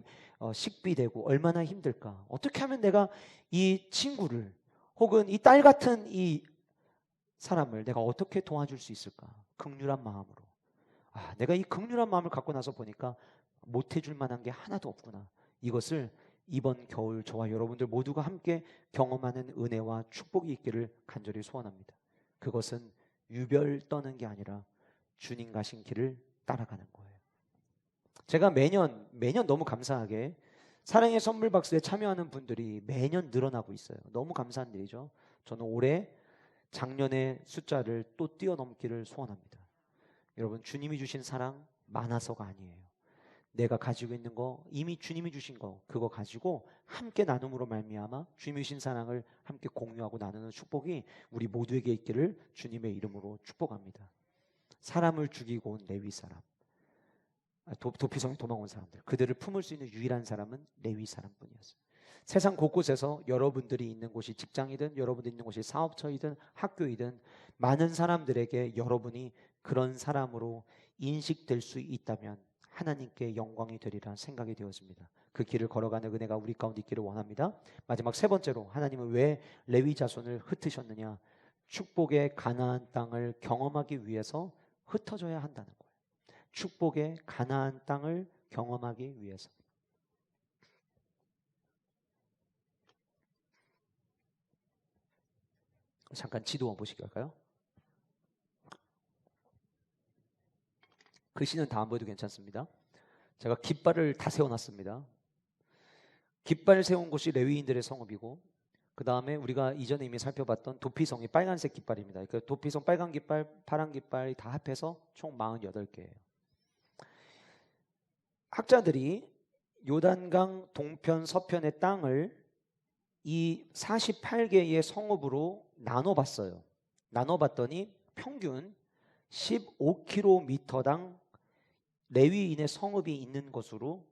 식비 대고 얼마나 힘들까? 어떻게 하면 내가 이 친구를 혹은 이 딸 같은 이 사람을 내가 어떻게 도와줄 수 있을까? 긍휼한 마음으로. 내가 이 긍휼한 마음을 갖고 나서 보니까 못해줄 만한 게 하나도 없구나. 이것을 이번 겨울 저와 여러분들 모두가 함께 경험하는 은혜와 축복이 있기를 간절히 소원합니다. 그것은 유별 떠는 게 아니라 주님 가신 길을 따라가는 거예요. 제가 매년 너무 감사하게 사랑의 선물 박스에 참여하는 분들이 매년 늘어나고 있어요. 너무 감사한 일이죠. 저는 올해 작년의 숫자를 또 뛰어넘기를 소원합니다. 여러분, 주님이 주신 사랑 많아서가 아니에요. 내가 가지고 있는 거, 이미 주님이 주신 거, 그거 가지고 함께 나눔으로 말미암아 주님이 주신 사랑을 함께 공유하고 나누는 축복이 우리 모두에게 있기를 주님의 이름으로 축복합니다. 사람을 죽이고 온 레위 사람, 도피성에 도망온 사람들, 그들을 품을 수 있는 유일한 사람은 레위 사람뿐이었어요. 세상 곳곳에서 여러분들이 있는 곳이 직장이든 여러분들이 있는 곳이 사업처이든 학교이든 많은 사람들에게 여러분이 그런 사람으로 인식될 수 있다면 하나님께 영광이 되리라 생각이 되었습니다. 그 길을 걸어가는 은혜가 우리 가운데 있기를 원합니다. 마지막 세 번째로, 하나님은 왜 레위 자손을 흩으셨느냐? 축복의 가나안 땅을 경험하기 위해서 흩어져야 한다는 거예요. 축복의 가나안 땅을 경험하기 위해서. 잠깐 지도 보시겠어요? 글씨는 다 안 보여도 괜찮습니다. 제가 깃발을 다 세워놨습니다. 깃발 세운 곳이 레위인들의 성읍이고 그 다음에 우리가 이전에 이미 살펴봤던 도피성이 빨간색 깃발입니다. 그 도피성 빨간 깃발, 파란 깃발이 다 합해서 총 48개예요. 학자들이 요단강 동편 서편의 땅을 이 48개의 성읍으로 나눠봤어요. 나눠봤더니 평균 15km당 레위인의 성읍이 있는 것으로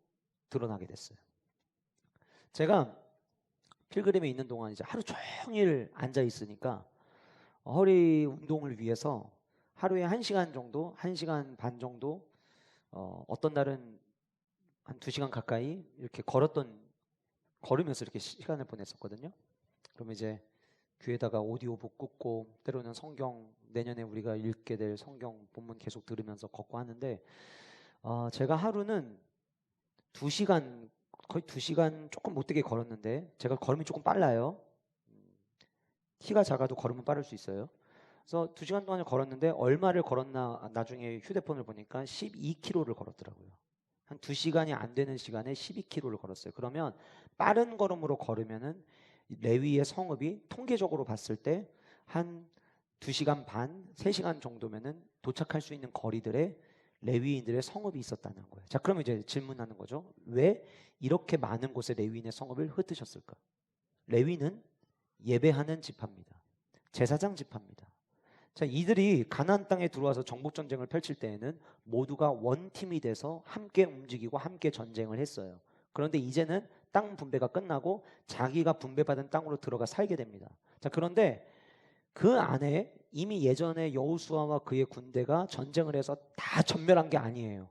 드러나게 됐어요. 제가 필그림에 있는 동안 이제 하루 종일 앉아 있으니까 허리 운동을 위해서 하루에 1시간 정도, 1시간 반 정도, 어떤 날은 한 2시간 가까이 이렇게 걸으면서 이렇게 시간을 보냈었거든요. 그러면 이제 귀에다가 오디오북 꽂고 때로는 성경, 내년에 우리가 읽게 될 성경 본문 계속 들으면서 걷고 하는데, 제가 하루는 2시간, 거의 2시간 조금 못되게 걸었는데, 제가 걸음이 조금 빨라요. 키가 작아도 걸으면 빠를 수 있어요. 그래서 2시간 동안을 걸었는데 얼마를 걸었나 나중에 휴대폰을 보니까 12km를 걸었더라고요. 한 2시간이 안 되는 시간에 12km를 걸었어요. 그러면 빠른 걸음으로 걸으면은 레위의 성읍이 통계적으로 봤을 때 한 2시간 반, 3시간 정도면은 도착할 수 있는 거리들에 레위인들의 성읍이 있었다는 거예요. 자, 그러면 이제 질문하는 거죠. 왜 이렇게 많은 곳에 레위인의 성읍을 흩으셨을까? 레위는 예배하는 지파입니다. 제사장 지파입니다. 자, 이들이 가나안 땅에 들어와서 정복 전쟁을 펼칠 때에는 모두가 원팀이 돼서 함께 움직이고 함께 전쟁을 했어요. 그런데 이제는 땅 분배가 끝나고 자기가 분배받은 땅으로 들어가 살게 됩니다. 자, 그런데 그 안에 이미 예전에 여호수아와 그의 군대가 전쟁을 해서 다 전멸한 게 아니에요.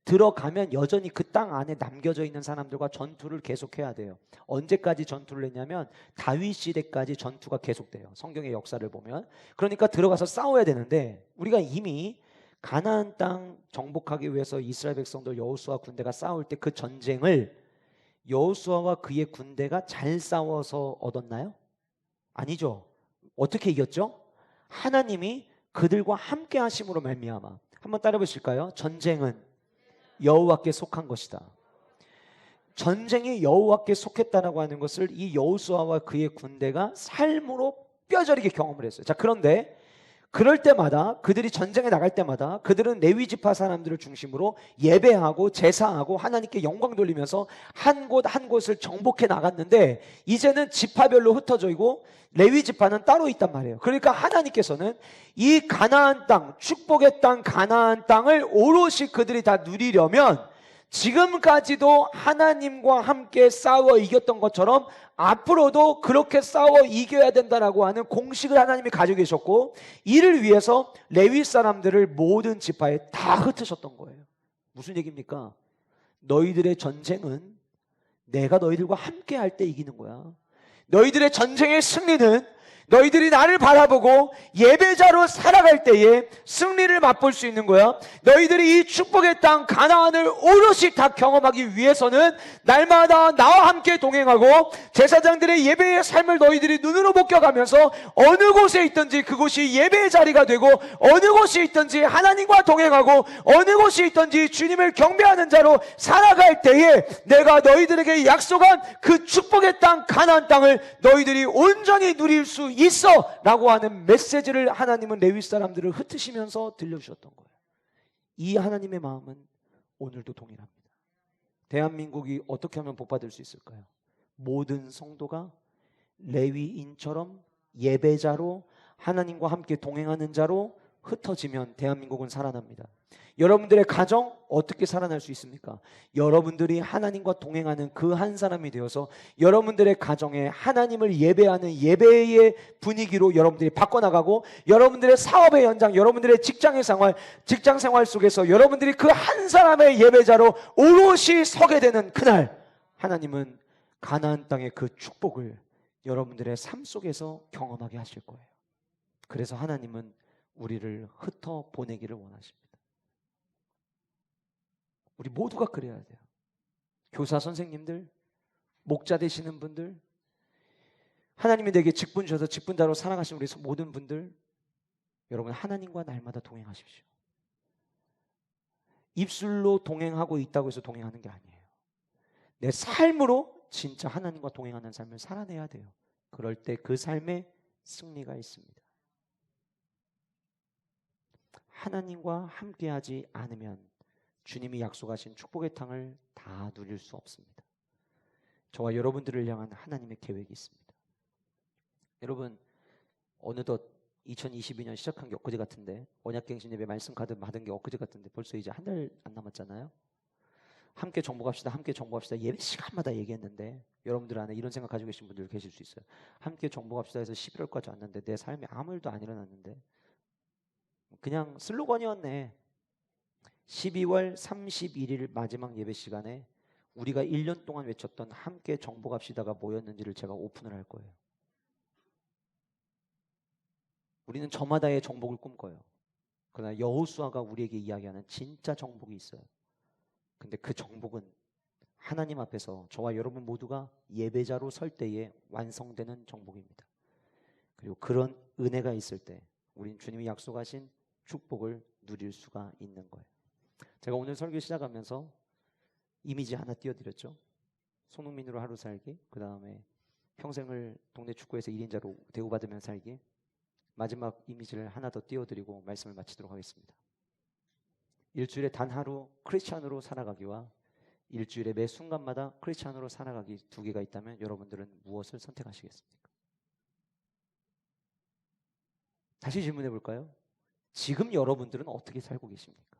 들어가면 여전히 그 땅 안에 남겨져 있는 사람들과 전투를 계속해야 돼요. 언제까지 전투를 했냐면 다윗 시대까지 전투가 계속돼요. 성경의 역사를 보면. 그러니까 들어가서 싸워야 되는데, 우리가 이미 가나안 땅 정복하기 위해서 이스라엘 백성들 여호수아 군대가 싸울 때 그 전쟁을 여호수아와 그의 군대가 잘 싸워서 얻었나요? 아니죠. 어떻게 이겼죠? 하나님이 그들과 함께 하심으로 말미암아. 한번 따라 보실까요? 전쟁은 여호와께 속한 것이다. 전쟁이 여호와께 속했다라고 하는 것을 이 여호수아와 그의 군대가 삶으로 뼈저리게 경험을 했어요. 자, 그런데 그럴 때마다, 그들이 전쟁에 나갈 때마다 그들은 레위 지파 사람들을 중심으로 예배하고 제사하고 하나님께 영광 돌리면서 한 곳 한 곳을 정복해 나갔는데, 이제는 지파별로 흩어져 있고 레위 지파는 따로 있단 말이에요. 그러니까 하나님께서는 이 가나안 땅, 축복의 땅 가나안 땅을 오롯이 그들이 다 누리려면 지금까지도 하나님과 함께 싸워 이겼던 것처럼 앞으로도 그렇게 싸워 이겨야 된다라고 하는 공식을 하나님이 가지고 계셨고, 이를 위해서 레위 사람들을 모든 지파에 다 흩으셨던 거예요. 무슨 얘기입니까? 너희들의 전쟁은 내가 너희들과 함께 할 때 이기는 거야. 너희들의 전쟁의 승리는 너희들이 나를 바라보고 예배자로 살아갈 때에 승리를 맛볼 수 있는 거야. 너희들이 이 축복의 땅 가나안을 오롯이 다 경험하기 위해서는 날마다 나와 함께 동행하고 제사장들의 예배의 삶을 너희들이 눈으로 목격하면서 어느 곳에 있든지 그곳이 예배의 자리가 되고, 어느 곳이 있든지 하나님과 동행하고, 어느 곳이 있든지 주님을 경배하는 자로 살아갈 때에 내가 너희들에게 약속한 그 축복의 땅 가나안 땅을 너희들이 온전히 누릴 수 있어 라고 하는 메시지를 하나님은 레위 사람들을 흩으시면서 들려주셨던 거예요. 이 하나님의 마음은 오늘도 동일합니다. 대한민국이 어떻게 하면 복받을 수 있을까요? 모든 성도가 레위인처럼 예배자로 하나님과 함께 동행하는 자로 흩어지면 대한민국은 살아납니다. 여러분들의 가정 어떻게 살아날 수 있습니까? 여러분들이 하나님과 동행하는 그 한 사람이 되어서 여러분들의 가정에 하나님을 예배하는 예배의 분위기로 여러분들이 바꿔나가고, 여러분들의 사업의 현장, 여러분들의 직장 생활 속에서 여러분들이 그 한 사람의 예배자로 오롯이 서게 되는 그날, 하나님은 가나안 땅의 그 축복을 여러분들의 삶 속에서 경험하게 하실 거예요. 그래서 하나님은 우리를 흩어 보내기를 원하십니다. 우리 모두가 그래야 돼요. 교사 선생님들, 목자 되시는 분들, 하나님이 내게 직분 주셔서 직분자로 살아가신 우리 모든 분들, 여러분 하나님과 날마다 동행하십시오. 입술로 동행하고 있다고 해서 동행하는 게 아니에요. 내 삶으로 진짜 하나님과 동행하는 삶을 살아내야 돼요. 그럴 때 그 삶에 승리가 있습니다. 하나님과 함께하지 않으면 주님이 약속하신 축복의 땅을 다 누릴 수 없습니다. 저와 여러분들을 향한 하나님의 계획이 있습니다. 여러분, 어느덧 2022년 시작한 게 엊그제 같은데, 언약갱신 예배 말씀 가득 받은 게 엊그제 같은데 벌써 이제 한 달 안 남았잖아요. 함께 정복합시다, 함께 정복합시다. 예배 시간마다 얘기했는데 여러분들 안에 이런 생각 가지고 계신 분들 계실 수 있어요. 함께 정복합시다 해서 11월까지 왔는데 내 삶에 아무 일도 안 일어났는데 그냥 슬로건이었네. 12월 31일 마지막 예배 시간에 우리가 1년 동안 외쳤던 함께 정복합시다가 뭐였는지를 제가 오픈을 할 거예요. 우리는 저마다의 정복을 꿈꿔요. 그러나 여호수아가 우리에게 이야기하는 진짜 정복이 있어요. 근데 그 정복은 하나님 앞에서 저와 여러분 모두가 예배자로 설 때에 완성되는 정복입니다. 그리고 그런 은혜가 있을 때 우린 주님이 약속하신 축복을 누릴 수가 있는 거예요. 제가 오늘 설교 시작하면서 이미지 하나 띄워드렸죠. 손흥민으로 하루 살기, 그 다음에 평생을 동네 축구에서 1인자로 대우받으며 살기. 마지막 이미지를 하나 더 띄워드리고 말씀을 마치도록 하겠습니다. 일주일에 단 하루 크리스찬으로 살아가기와 일주일에 매 순간마다 크리스찬으로 살아가기 두 개가 있다면 여러분들은 무엇을 선택하시겠습니까? 다시 질문해 볼까요? 지금 여러분들은 어떻게 살고 계십니까?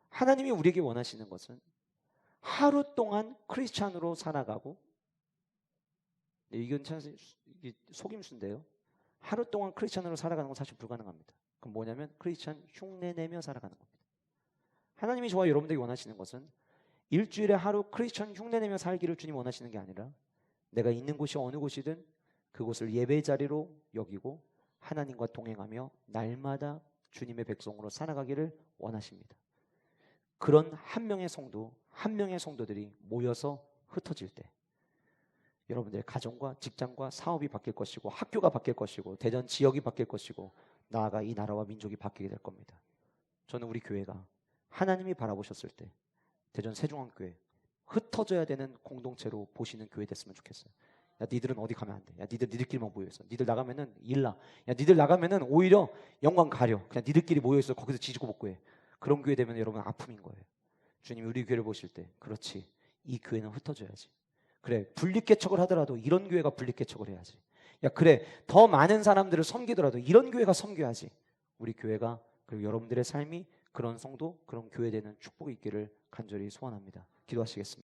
하나님이 우리에게 원하시는 것은 하루 동안 크리스찬으로 살아가고, 이건 참 속임수인데요. 하루 동안 크리스찬으로 살아가는 건 사실 불가능합니다. 그럼 뭐냐면 크리스찬 흉내내며 살아가는 겁니다. 하나님이 저와 여러분들이 원하시는 것은 일주일에 하루 크리스찬 흉내내며 살기를 주님 원하시는 게 아니라 내가 있는 곳이 어느 곳이든 그곳을 예배 자리로 여기고 하나님과 동행하며 날마다 주님의 백성으로 살아가기를 원하십니다. 그런 한 명의 성도, 한 명의 성도들이 모여서 흩어질 때 여러분들의 가정과 직장과 사업이 바뀔 것이고 학교가 바뀔 것이고 대전 지역이 바뀔 것이고 나아가 이 나라와 민족이 바뀌게 될 겁니다. 저는 우리 교회가 하나님이 바라보셨을 때 대전 세종왕교회 흩어져야 되는 공동체로 보시는 교회 됐으면 좋겠어요. 야, 니들은 어디 가면 안 돼. 야, 니들끼리만 모여있어. 니들 나가면은 일나. 야, 니들 나가면은 오히려 영광 가려. 그냥 니들끼리 모여있어. 거기서 지지고 볶고 해. 그런 교회 되면 여러분 아픔인 거예요. 주님이 우리 교회를 보실 때 그렇지, 이 교회는 흩어져야지. 그래, 분립개척을 하더라도 이런 교회가 분립개척을 해야지. 야, 그래, 더 많은 사람들을 섬기더라도 이런 교회가 섬겨야지. 우리 교회가, 그리고 여러분들의 삶이 그런 성도, 그런 교회 되는 축복이 있기를 간절히 소원합니다. 기도하시겠습니다.